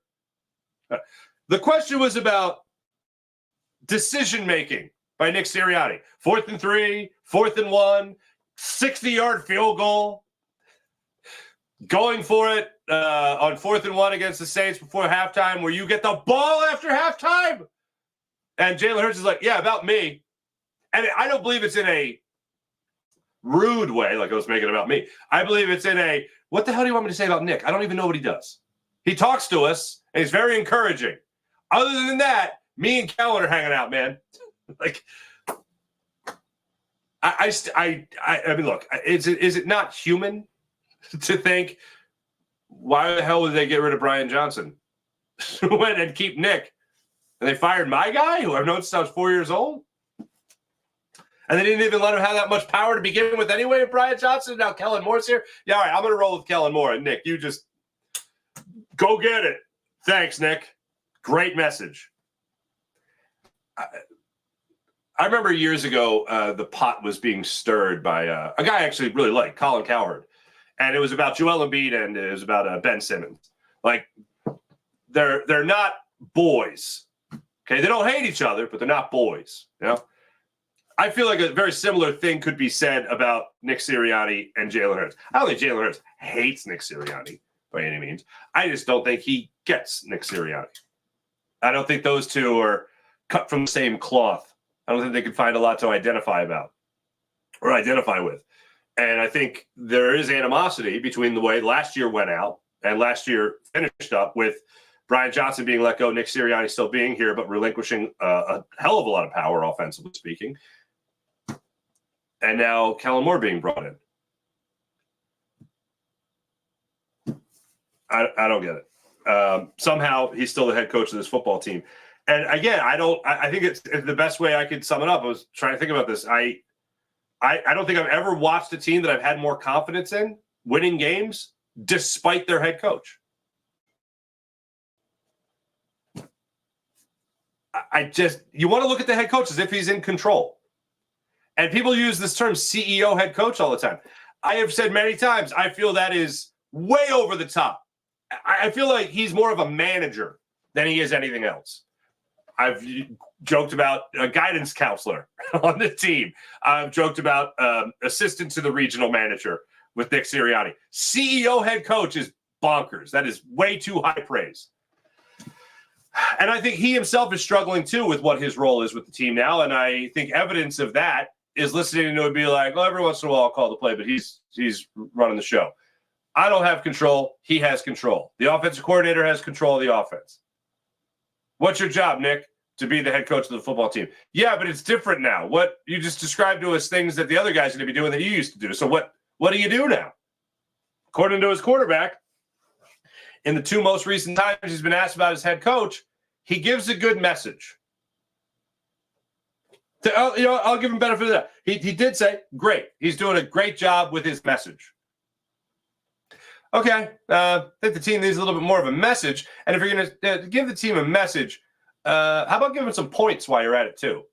The question was about decision-making by Nick Sirianni. 4th and 3, 4th and 1, 60-yard field goal. Going for it on 4th and 1 against the Saints before halftime where you get the ball after halftime. And Jalen Hurts is like, yeah, about me. And I don't believe it's in a rude way, like I was making it about me. I believe it's in a, what the hell do you want me to say about Nick? I don't even know what he does. He talks to us, and he's very encouraging. Other than that, me and Kellen are hanging out, man. I mean, look, is it not human to think, why the hell would they get rid of Brian Johnson and keep Nick? And they fired my guy, who I've known since I was 4 years old. And they didn't even let him have that much power to begin with anyway, Brian Johnson. Now Kellen Moore's here. Yeah, all right, I'm going to roll with Kellen Moore. And Nick, you just go get it. Thanks, Nick. Great message. I remember years ago, the pot was being stirred by a guy I actually really liked, Colin Cowherd. And it was about Joel Embiid and it was about Ben Simmons. Like, they're not boys. Okay, they don't hate each other, but they're not boys. You know, I feel like a very similar thing could be said about Nick Sirianni and Jalen Hurts. I don't think Jalen Hurts hates Nick Sirianni by any means. I just don't think he gets Nick Sirianni. I don't think those two are cut from the same cloth. I don't think they can find a lot to identify about or identify with. And I think there is animosity between the way last year went out and last year finished up with Brian Johnson being let go, Nick Sirianni still being here, but relinquishing a hell of a lot of power, offensively speaking. And now Kellen Moore being brought in. I don't get it. Somehow he's still the head coach of this football team. And again, I think it's the best way I could sum it up. I was trying to think about this. I don't think I've ever watched a team that I've had more confidence in winning games despite their head coach. You want to look at the head coach as if he's in control. And people use this term CEO head coach all the time. I have said many times, I feel that is way over the top. I feel like he's more of a manager than he is anything else. I've joked about a guidance counselor on the team. I've joked about assistant to the regional manager with Nick Sirianni. CEO head coach is bonkers. That is way too high praise. And I think he himself is struggling too with what his role is with the team now. And I think evidence of that is listening to it be like, well, every once in a while I'll call the play, but he's running the show. I don't have control. He has control. The offensive coordinator has control of the offense. What's your job, Nick? To be the head coach of the football team. Yeah, but it's different now. What you just described to us things that the other guy's going to be doing that you used to do. So what do you do now? According to his quarterback, in the two most recent times he's been asked about his head coach, he gives a good message. I'll give him benefit of that. He did say, great. He's doing a great job with his message. Okay, I think the team needs a little bit more of a message. And if you're going to give the team a message, how about giving some points while you're at it too?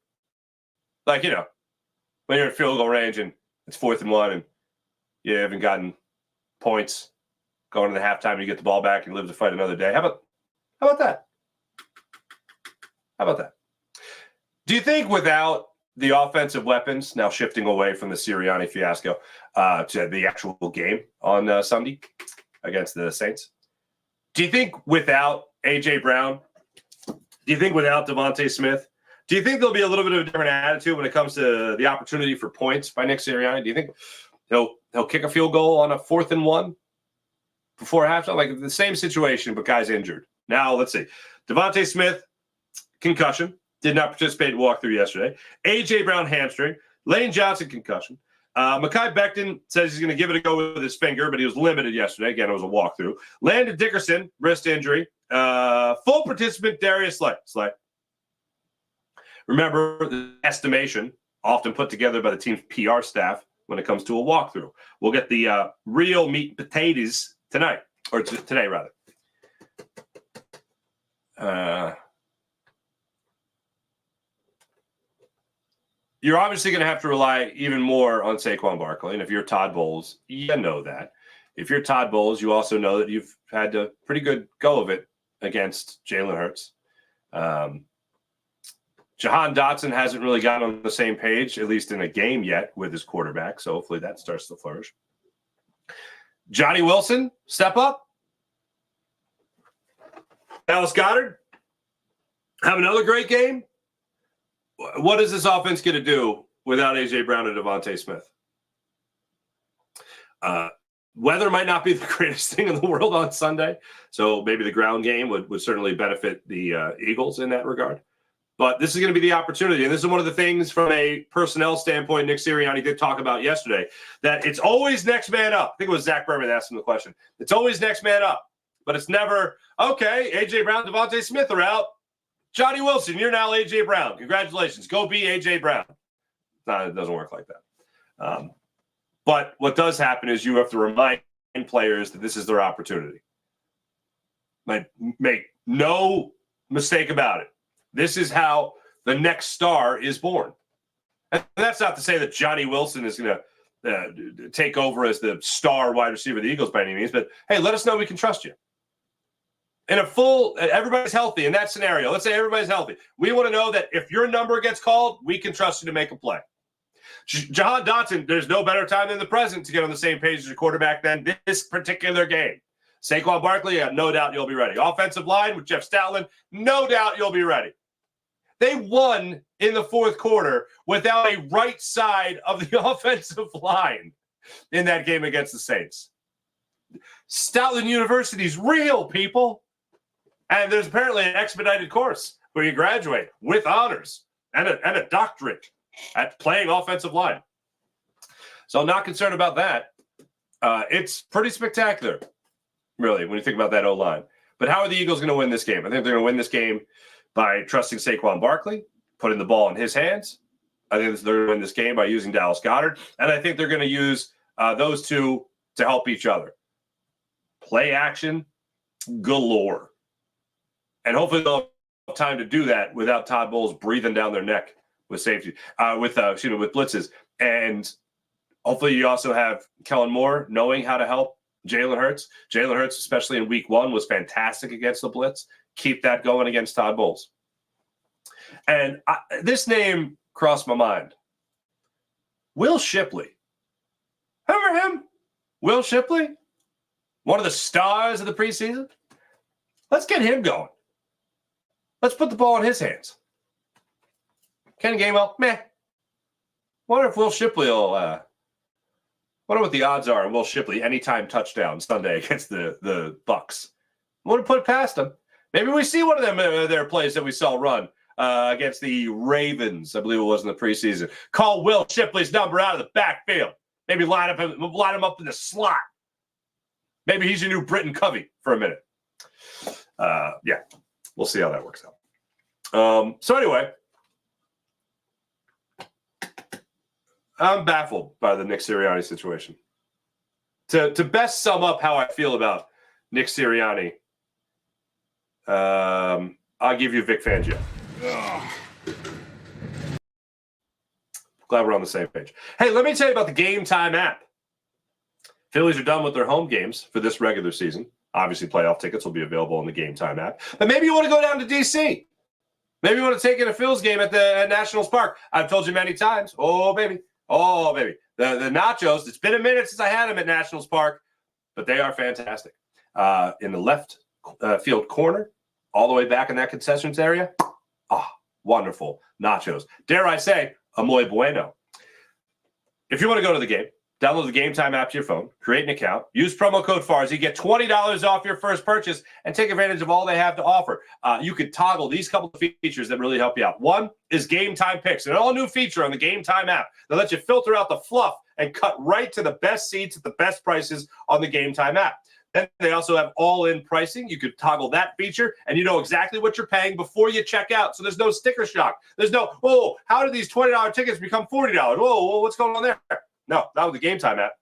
Like, when you're in field goal range and it's 4th and 1 and you haven't gotten points going to the halftime, you get the ball back and live to fight another day. How about that? How about that? Do you think without the offensive weapons, now shifting away from the Sirianni fiasco to the actual game on Sunday against the Saints, do you think without A.J. Brown, do you think without Devontae Smith, do you think there'll be a little bit of a different attitude when it comes to the opportunity for points by Nick Sirianni? Do you think he'll kick a field goal on a 4th and 1 before halftime? Like the same situation, but guys injured. Now, let's see. Devontae Smith, concussion. Did not participate in walkthrough yesterday. A.J. Brown, hamstring. Lane Johnson, concussion. Mekhi Becton says he's going to give it a go with his finger, but he was limited yesterday. Again, it was a walkthrough. Landon Dickerson, wrist injury. Full participant, Darius Slay. Remember, the estimation often put together by the team's PR staff when it comes to a walkthrough. We'll get the real meat and potatoes tonight, or today, rather. You're obviously going to have to rely even more on Saquon Barkley. And if you're Todd Bowles, you know that. If you're Todd Bowles, you also know that you've had a pretty good go of it against Jalen Hurts. Jahan Dotson hasn't really gotten on the same page, at least in a game yet, with his quarterback. So hopefully that starts to flourish. Johnny Wilson, step up. Dallas Goedert, have another great game. What is this offense going to do without A.J. Brown and Devontae Smith? Weather might not be the greatest thing in the world on Sunday, so maybe the ground game would certainly benefit the Eagles in that regard. But this is going to be the opportunity. And this is one of the things from a personnel standpoint Nick Sirianni did talk about yesterday, that it's always next man up. I think it was Zach Berman asked him the question. It's always next man up. But it's never, okay, A.J. Brown, Devontae Smith are out. Johnny Wilson, you're now A.J. Brown. Congratulations. Go be A.J. Brown. No, it doesn't work like that. But what does happen is you have to remind players that this is their opportunity. Make no mistake about it. This is how the next star is born. And that's not to say that Johnny Wilson is going to take over as the star wide receiver of the Eagles by any means, but hey, let us know we can trust you. In a full, everybody's healthy in that scenario. Let's say everybody's healthy. We want to know that if your number gets called, we can trust you to make a play. Jahan Dotson, there's no better time than the present to get on the same page as your quarterback than this particular game. Saquon Barkley, no doubt you'll be ready. Offensive line with Jeff Stoutland, no doubt you'll be ready. They won in the fourth quarter without a right side of the offensive line in that game against the Saints. Stoutland University is real, people. And there's apparently an expedited course where you graduate with honors and a doctorate at playing offensive line. So I'm not concerned about that. It's pretty spectacular, really, when you think about that O-line. But how are the Eagles going to win this game? I think they're going to win this game by trusting Saquon Barkley, putting the ball in his hands. I think they're going to win this game by using Dallas Goedert. And I think they're going to use those two to help each other. Play action galore. And hopefully they'll have time to do that without Todd Bowles breathing down their neck with safety, with blitzes. And hopefully you also have Kellen Moore knowing how to help Jalen Hurts. Jalen Hurts, especially in week 1, was fantastic against the blitz. Keep that going against Todd Bowles. And this name crossed my mind. Will Shipley. Remember him? Will Shipley? One of the stars of the preseason? Let's get him going. Let's put the ball in his hands. Ken Gainwell, meh. Wonder if Will Shipley will wonder what the odds are on Will Shipley anytime touchdown Sunday against the Bucks. I want to put it past him. Maybe we see one of them their plays that we saw run against the Ravens, I believe it was in the preseason. Call Will Shipley's number out of the backfield. Maybe line him up in the slot. Maybe he's your new Britton Covey for a minute. Yeah, we'll see how that works out. So anyway, I'm baffled by the Nick Sirianni situation. To best sum up how I feel about Nick Sirianni, I'll give you Vic Fangio. Glad we're on the same page. Hey, let me tell you about the Game Time app. Phillies are done with their home games for this regular season. Obviously, playoff tickets will be available in the Game Time app. But maybe you want to go down to D.C. Maybe you want to take in a Phillies game at Nationals Park. I've told you many times. Oh, baby. Oh, baby. The nachos, it's been a minute since I had them at Nationals Park, but they are fantastic. In the left field corner, all the way back in that concessions area, wonderful nachos. Dare I say, a muy bueno. If you want to go to the game, download the Game Time app to your phone, create an account, use promo code FARZI, get $20 off your first purchase, and take advantage of all they have to offer. You could toggle these couple of features that really help you out. One is Game Time Picks, an all-new feature on the Game Time app that lets you filter out the fluff and cut right to the best seats at the best prices on the Game Time app. Then they also have all-in pricing. You could toggle that feature, and you know exactly what you're paying before you check out. So there's no sticker shock. There's no, oh, how did these $20 tickets become $40? Whoa, what's going on there? No, not with the Game Time app.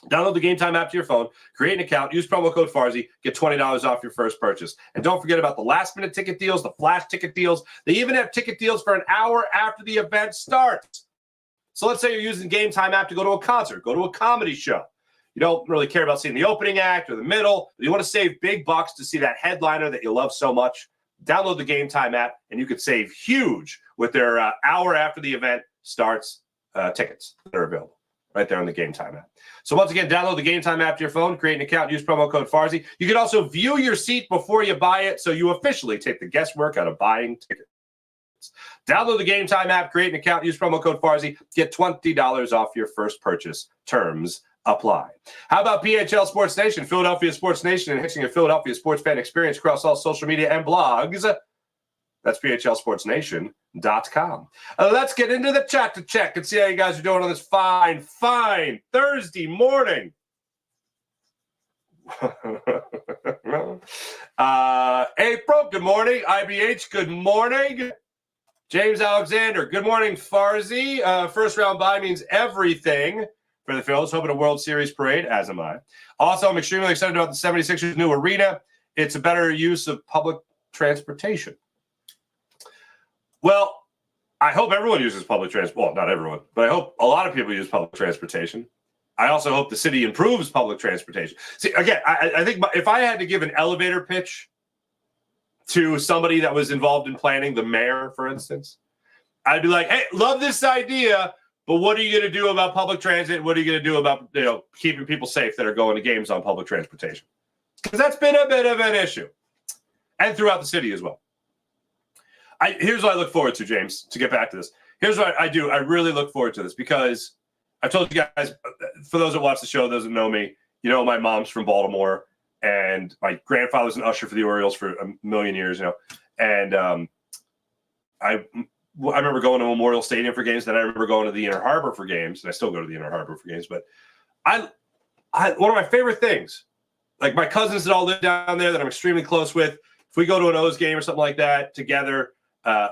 Download the Game Time app to your phone, create an account, use promo code FARZI, get $20 off your first purchase. And don't forget about the last-minute ticket deals, the flash ticket deals. They even have ticket deals for an hour after the event starts. So let's say you're using the Game Time app to go to a concert, go to a comedy show. You don't really care about seeing the opening act or the middle. You want to save big bucks to see that headliner that you love so much. Download the Game Time app, and you could save huge with their hour after the event starts tickets that are available right there on the Game Time app. So once again, download the Game Time app to your phone, create an account, use promo code FARZI. You can also view your seat before you buy it, so you officially take the guesswork out of buying tickets. Download the Game Time app, create an account, use promo code FARZI, get $20 off your first purchase. Terms apply. How about PHL Sports Nation, Philadelphia Sports Nation, enhancing a Philadelphia sports fan experience across all social media and blogs. That's PHLSportsNation.com. Let's get into the chat to check and see how you guys are doing on this fine Thursday morning. April, good morning. IBH, good morning. James Alexander, good morning. Farzi, first round bye means everything for the Phillies. Hoping a World Series parade, as am I. Also, I'm extremely excited about the 76ers' new arena. It's a better use of public transportation. Well, I hope everyone uses public transport. Well, not everyone, but I hope a lot of people use public transportation. I also hope the city improves public transportation. See, again, I think if I had to give an elevator pitch to somebody that was involved in planning, the mayor, for instance, I'd be like, hey, love this idea, but what are you going to do about public transit? What are you going to do about keeping people safe that are going to games on public transportation? Because that's been a bit of an issue. And throughout the city as well. Here's what I look forward to, James, to get back to this. Here's what I do. I really look forward to this because I've told you guys, for those that watch the show, those that know me, my mom's from Baltimore, and my grandfather's an usher for the Orioles for a million years, And I remember going to Memorial Stadium for games. Then I remember going to the Inner Harbor for games, and I still go to the Inner Harbor for games. But one of my favorite things, like my cousins that all live down there that I'm extremely close with, if we go to an O's game or something like that together,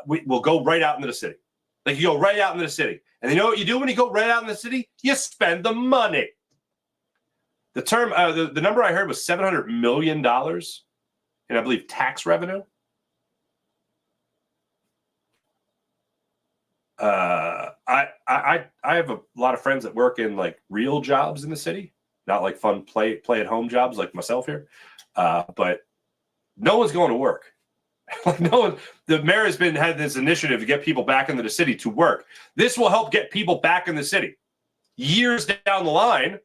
we'll go right out into the city. Like you go right out into the city. And you know what you do when you go right out in the city? You spend the money. The term, the number I heard was $700 million in, I believe, tax revenue. I have a lot of friends that work in like real jobs in the city, not like fun play at home jobs like myself here. But no one's going to work. Like no one. The mayor has had this initiative to get people back into the city to work. This will help get people back in the city years down the line.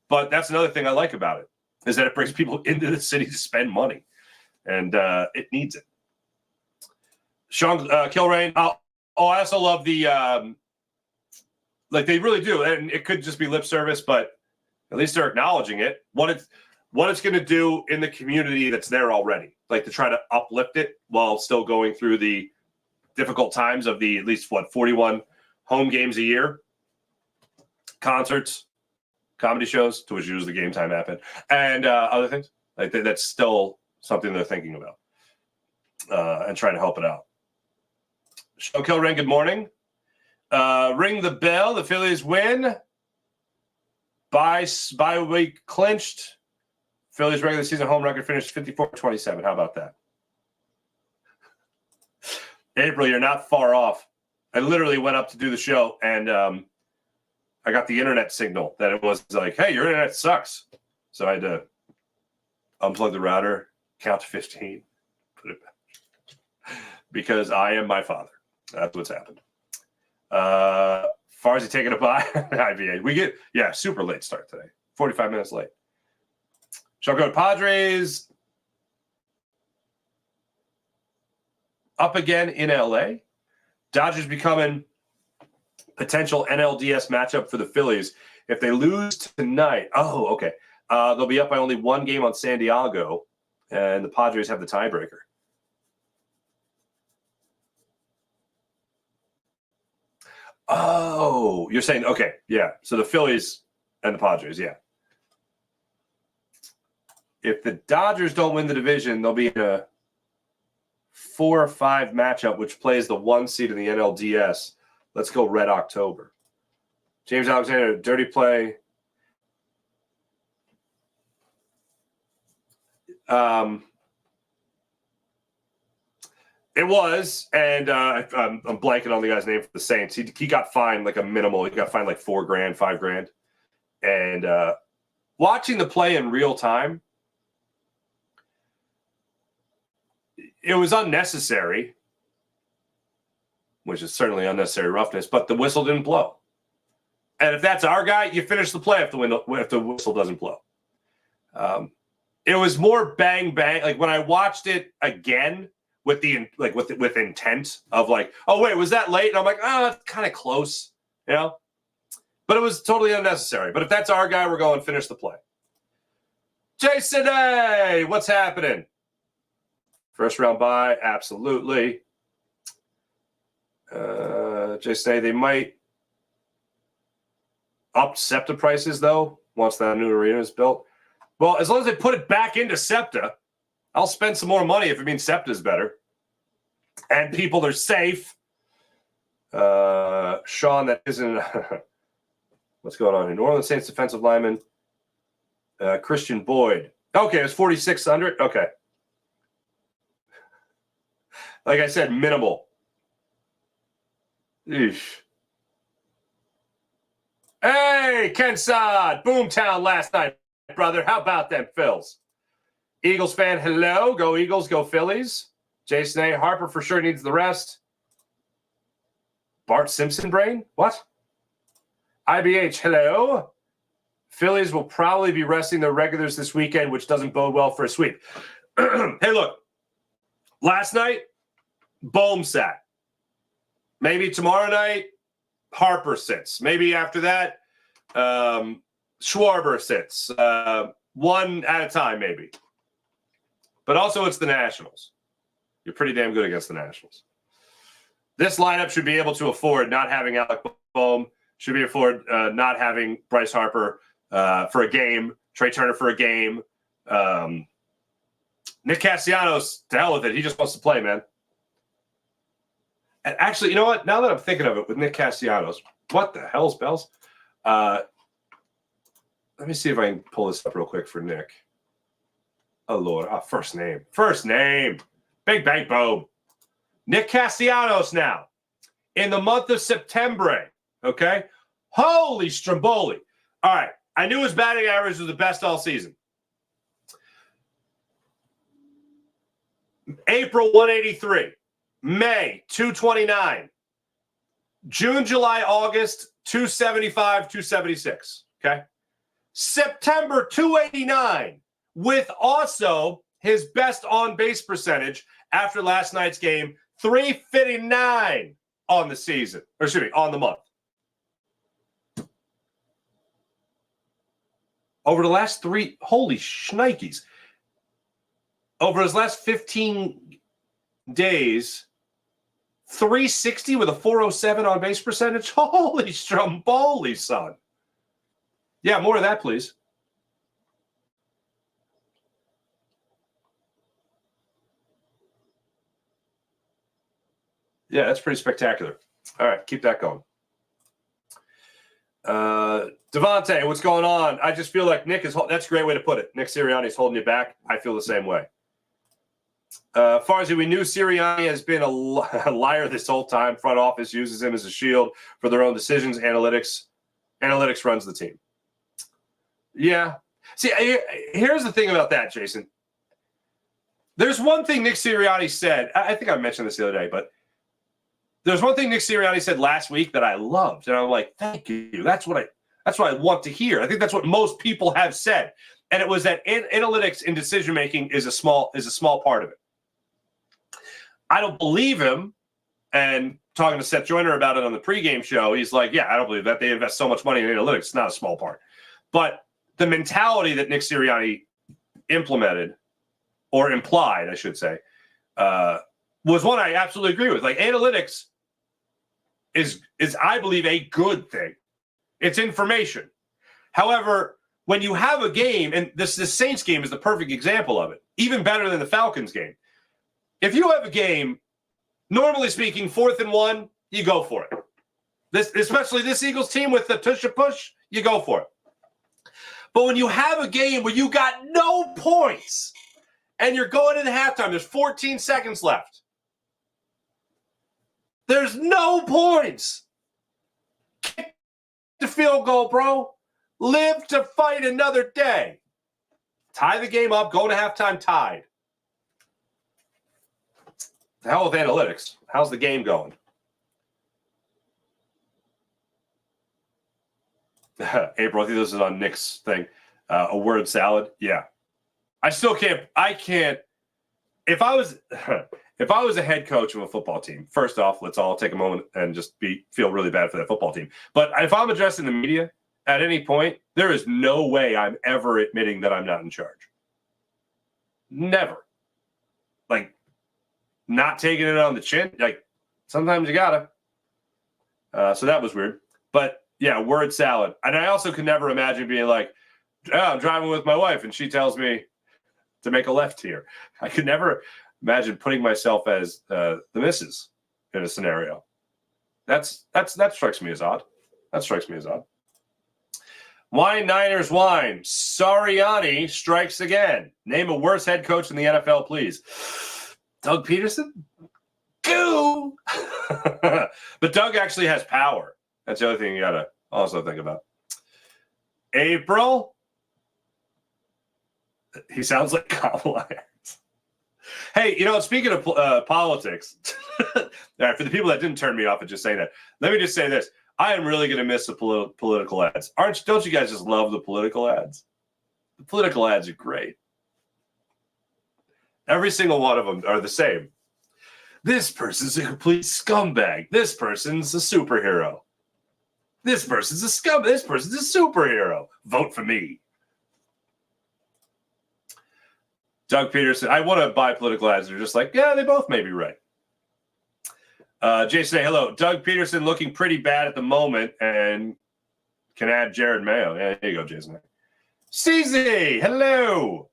But that's another thing I like about it is that it brings people into the city to spend money, and it needs it. Sean Kilrain. I also love the like they really do, and it could just be lip service, but at least they're acknowledging it. What it's going to do in the community that's there already, like to try to uplift it while still going through the difficult times of the at least 41 home games a year, concerts, comedy shows, to which use the Game Time app and other things. Like that's still something they're thinking about and trying to help it out. Sean Kilrain, good morning. Ring the bell. The Phillies win. Bye week clinched. Phillies regular season home record finished 54-27. How about that? April, you're not far off. I literally went up to do the show, and I got the internet signal that it was like, hey, your internet sucks. So I had to unplug the router, count to 15, put it back. Because I am my father. That's what's happened. Farzi taking a bye. IVA. We get, super late start today. 45 minutes late. Shall go to Padres. Up again in LA. Dodgers becoming potential NLDS matchup for the Phillies. If they lose tonight, okay. They'll be up by only one game on San Diego, and the Padres have the tiebreaker. Oh, you're saying, okay, yeah. So the Phillies and the Padres, yeah. If the Dodgers don't win the division, they'll be in a 4 or 5 matchup, which plays the 1 seed in the NLDS. Let's go Red October. James Alexander, dirty play. It was, and I'm blanking on the guy's name for the Saints. He got fined like a minimal. He got fined like $4,000, $5,000. And watching the play in real time, it was unnecessary, which is certainly unnecessary roughness, but the whistle didn't blow. And if that's our guy, you finish the play if the whistle doesn't blow. It was more bang bang. Like when I watched it again with intent of like, oh wait, was that late? And I'm like, that's kind of close, But it was totally unnecessary. But if that's our guy, we're going to finish the play. Jason, hey, what's happening? First round bye, absolutely. Just say they might up SEPTA prices, though, once that new arena is built. Well, as long as they put it back into SEPTA, I'll spend some more money if it means SEPTA is better. And people are safe. Sean, that isn't what's going on here. New Orleans Saints defensive lineman Christian Boyd. Okay, it was 4,600. Okay. Like I said, minimal. Eesh. Hey, Ken Sod, Boomtown last night, brother. How about them Phils? Eagles fan, hello. Go Eagles, go Phillies. Jason A. Harper for sure needs the rest. Bart Simpson brain? What? IBH, hello. Phillies will probably be resting their regulars this weekend, which doesn't bode well for a sweep. Hey, look. Last night, Bohm sat. Maybe tomorrow night, Harper sits. Maybe after that, Schwarber sits. One at a time, maybe. But also, it's the Nationals. You're pretty damn good against the Nationals. This lineup should be able to afford not having Alec Bohm, should be afford not having Bryce Harper for a game, Trey Turner for a game. Nick Castellanos, to hell with it. He just wants to play, man. And actually, you know what? Now that I'm thinking of it with Nick Castellanos, what the hell's bells? Let me see if I can pull this up real quick for Nick. Oh, Lord. First name. First name. Big Bang Boom. Nick Castellanos now. In the month of September. Okay? Holy Stromboli. All right. I knew his batting average was the best all season. April, 183. May, 229. June, July, August, 275, 276. Okay? September, 289. With also his best on-base percentage after last night's game, 359 on the season. Or excuse me, on the month. Over the last three, holy shnikes. Over his last 15 days, 360 with a 407 on base percentage. Holy Stromboli, son. Yeah, more of that, please. Yeah, that's pretty spectacular. All right, keep that going. Devontae, what's going on? I just feel like Nick is – that's a great way to put it. Nick Sirianni is holding you back. I feel the same way. Farzy, we knew Sirianni has been a liar this whole time. Front office uses him as a shield for their own decisions. Analytics runs the team. Yeah. See, here's the thing about that, Jason. There's one thing Nick Sirianni said. I think I mentioned this the other day, but there's one thing Nick Sirianni said last week that I loved, and I'm like, thank you. That's what I want to hear. I think that's what most people have said, and it was that analytics in decision making is a small part of it. I don't believe him. And talking to Seth Joyner about it on the pregame show, he's like, yeah, I don't believe that. They invest so much money in analytics. It's not a small part. But the mentality that Nick Sirianni implemented, or implied, I should say, was one I absolutely agree with. Like, analytics is I believe, a good thing. It's information. However, when you have a game, and this Saints game is the perfect example of it, even better than the Falcons game. If you have a game, normally speaking, 4th and 1, you go for it. Especially this Eagles team with the push, you go for it. But when you have a game where you got no points and you're going into halftime, there's 14 seconds left. There's no points. Kick the field goal, bro. Live to fight another day. Tie the game up, go to halftime tied. The hell with analytics. How's the game going? April, I think this is on Nick's thing. A word salad. Yeah. I can't. If I was a head coach of a football team, first off, let's all take a moment and just feel really bad for that football team. But if I'm addressing the media at any point, there is no way I'm ever admitting that I'm not in charge. Never. Like, not taking it on the chin. Like, sometimes you gotta. So that was weird. But yeah, word salad. And I also could never imagine being like, oh, I'm driving with my wife and she tells me to make a left here. I could never imagine putting myself as the missus in a scenario. That strikes me as odd. That strikes me as odd. Wine Niners wine. Sirianni strikes again. Name a worse head coach in the NFL, please. Doug Peterson? Goo! But Doug actually has power. That's the other thing you got to also think about. April? He sounds like Kamala Harris. Hey, speaking of politics, all right, for the people that didn't turn me off at just saying that, let me just say this. I am really going to miss the political ads. Don't you guys just love the political ads? The political ads are great. Every single one of them are the same. This person's a complete scumbag. This person's a superhero. This person's a scumbag. This person's a superhero. Vote for me. Doug Peterson. I want to buy political ads. They're just like, yeah, they both may be right. Jason, hello. Doug Peterson looking pretty bad at the moment and can add Jared Mayo. Yeah, there you go, Jason. CZ, hello.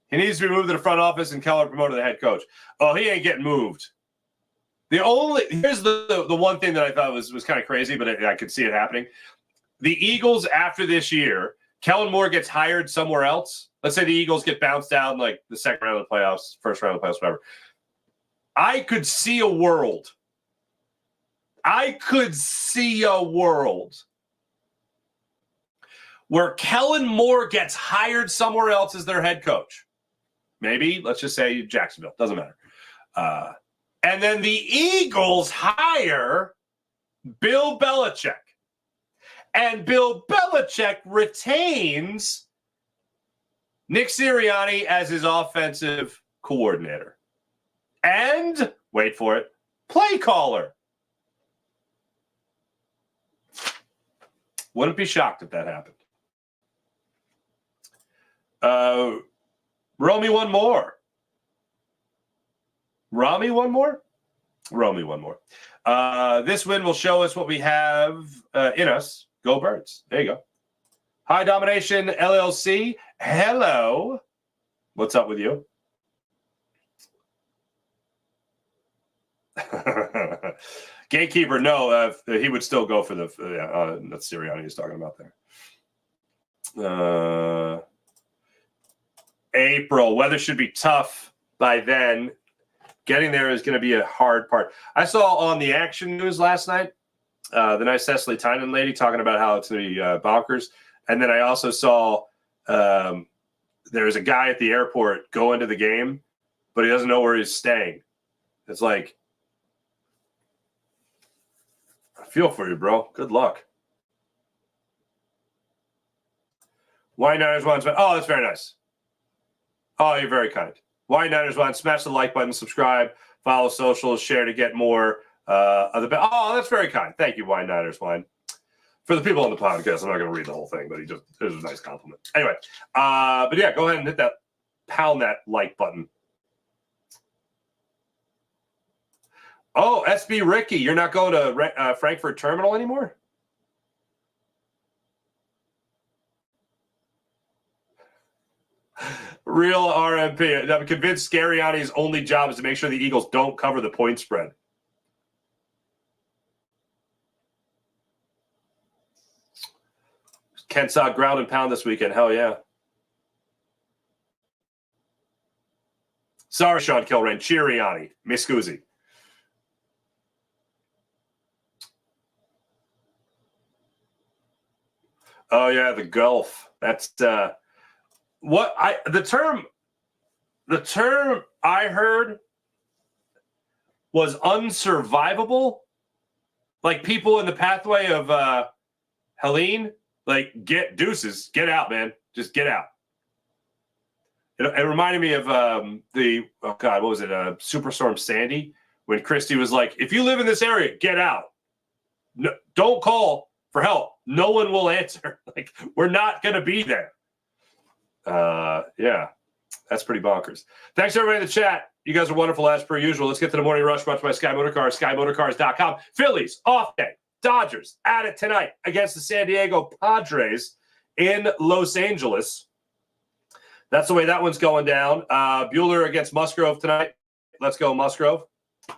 He needs to be moved to the front office and Keller promoted to the head coach. Oh, he ain't getting moved. Here's the one thing that I thought was kind of crazy, but I could see it happening. The Eagles, after this year, Kellen Moore gets hired somewhere else. Let's say the Eagles get bounced out in like the second round of the playoffs, first round of the playoffs, whatever. I could see a world where Kellen Moore gets hired somewhere else as their head coach. Maybe, let's just say Jacksonville. Doesn't matter. And then the Eagles hire Bill Belichick. And Bill Belichick retains Nick Sirianni as his offensive coordinator. And, wait for it, play caller. Wouldn't be shocked if that happened. Roll me one more. Roll me one more? Roll me one more. This win will show us what we have in us. Go Birds. There you go. High Domination LLC. Hello. What's up with you? Gatekeeper, no. He would still go for that's Sirianni he's talking about there. April. Weather should be tough by then. Getting there is going to be a hard part. I saw on the Action News last night, the nice Cecily Tynan lady talking about how it's going to be bonkers. And then I also saw there's a guy at the airport going to the game, but he doesn't know where he's staying. It's like, I feel for you, bro. Good luck. Why Niners want to? Oh, that's very nice. Oh, you're very kind. Why Niners want? Smash the like button, subscribe, follow socials, share to get more of the. Oh, that's very kind. Thank you, Wine Niners Wine. For the people on the podcast, I'm not going to read the whole thing, but it was a nice compliment. Anyway, but yeah, go ahead and pound that like button. Oh, SB Ricky, you're not going to Frankfurt Terminal anymore? Real RMP. I'm convinced Sirianni's only job is to make sure the Eagles don't cover the point spread. Kent saw ground and pound this weekend. Hell yeah. Sorry, Sean Kilrain. Sirianni. Mi scusi. Oh yeah, the Gulf. That's the term I heard was unsurvivable. Like people in the pathway of Helene, like get deuces, get out, man. Just get out. It reminded me of what was it? Superstorm Sandy, when Christie was like, if you live in this area, get out. No, don't call for help. No one will answer. Like, we're not going to be there. Yeah, that's pretty bonkers. Thanks, everybody in the chat. You guys are wonderful as per usual. Let's get to the morning rush brought to you by Sky Motorcars, skymotorcars.com. Phillies, off day. Dodgers at it tonight against the San Diego Padres in Los Angeles. That's the way that one's going down. Bueller against Musgrove tonight. Let's go, Musgrove.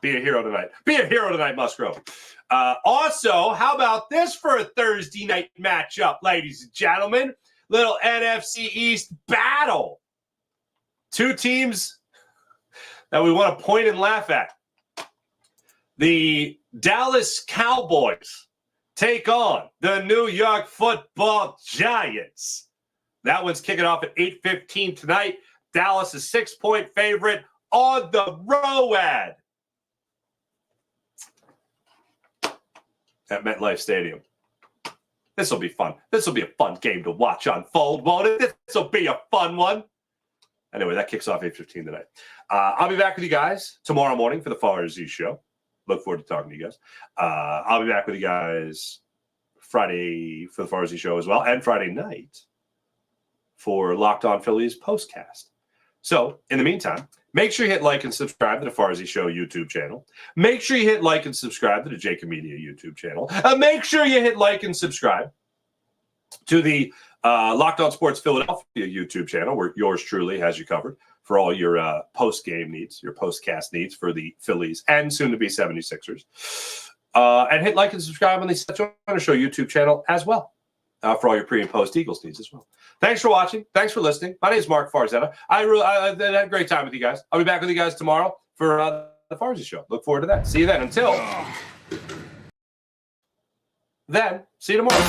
Be a hero tonight. Be a hero tonight, Musgrove. Also, how about this for a Thursday night matchup, ladies and gentlemen? Little NFC East battle. Two teams that we want to point and laugh at. The Dallas Cowboys take on the New York Football Giants. That one's kicking off at 8:15 tonight. Dallas is 6-point favorite on the road at MetLife Stadium. This will be fun. This will be a fun game to watch unfold, won't it? This will be a fun one. Anyway, that kicks off 8:15 tonight. I'll be back with you guys tomorrow morning for the Farzy Show. Look forward to talking to you guys. I'll be back with you guys Friday for the Farzy Show as well, and Friday night for Locked On Phillies postcast. So, in the meantime, make sure you hit like and subscribe to the Farzy Show YouTube channel. Make sure you hit like and subscribe to the Jacob Media YouTube channel. Make sure you hit like and subscribe to the Locked On Sports Philadelphia YouTube channel, where yours truly has you covered for all your post-game needs, your postcast needs for the Phillies and soon-to-be 76ers. And hit like and subscribe on the Set Joiner Show YouTube channel as well for all your pre- and post-Eagles needs as well. Thanks for watching. Thanks for listening. My name is Mark Farzetta. I had a great time with you guys. I'll be back with you guys tomorrow for the Farzy Show. Look forward to that. See you then. Until then, see you tomorrow.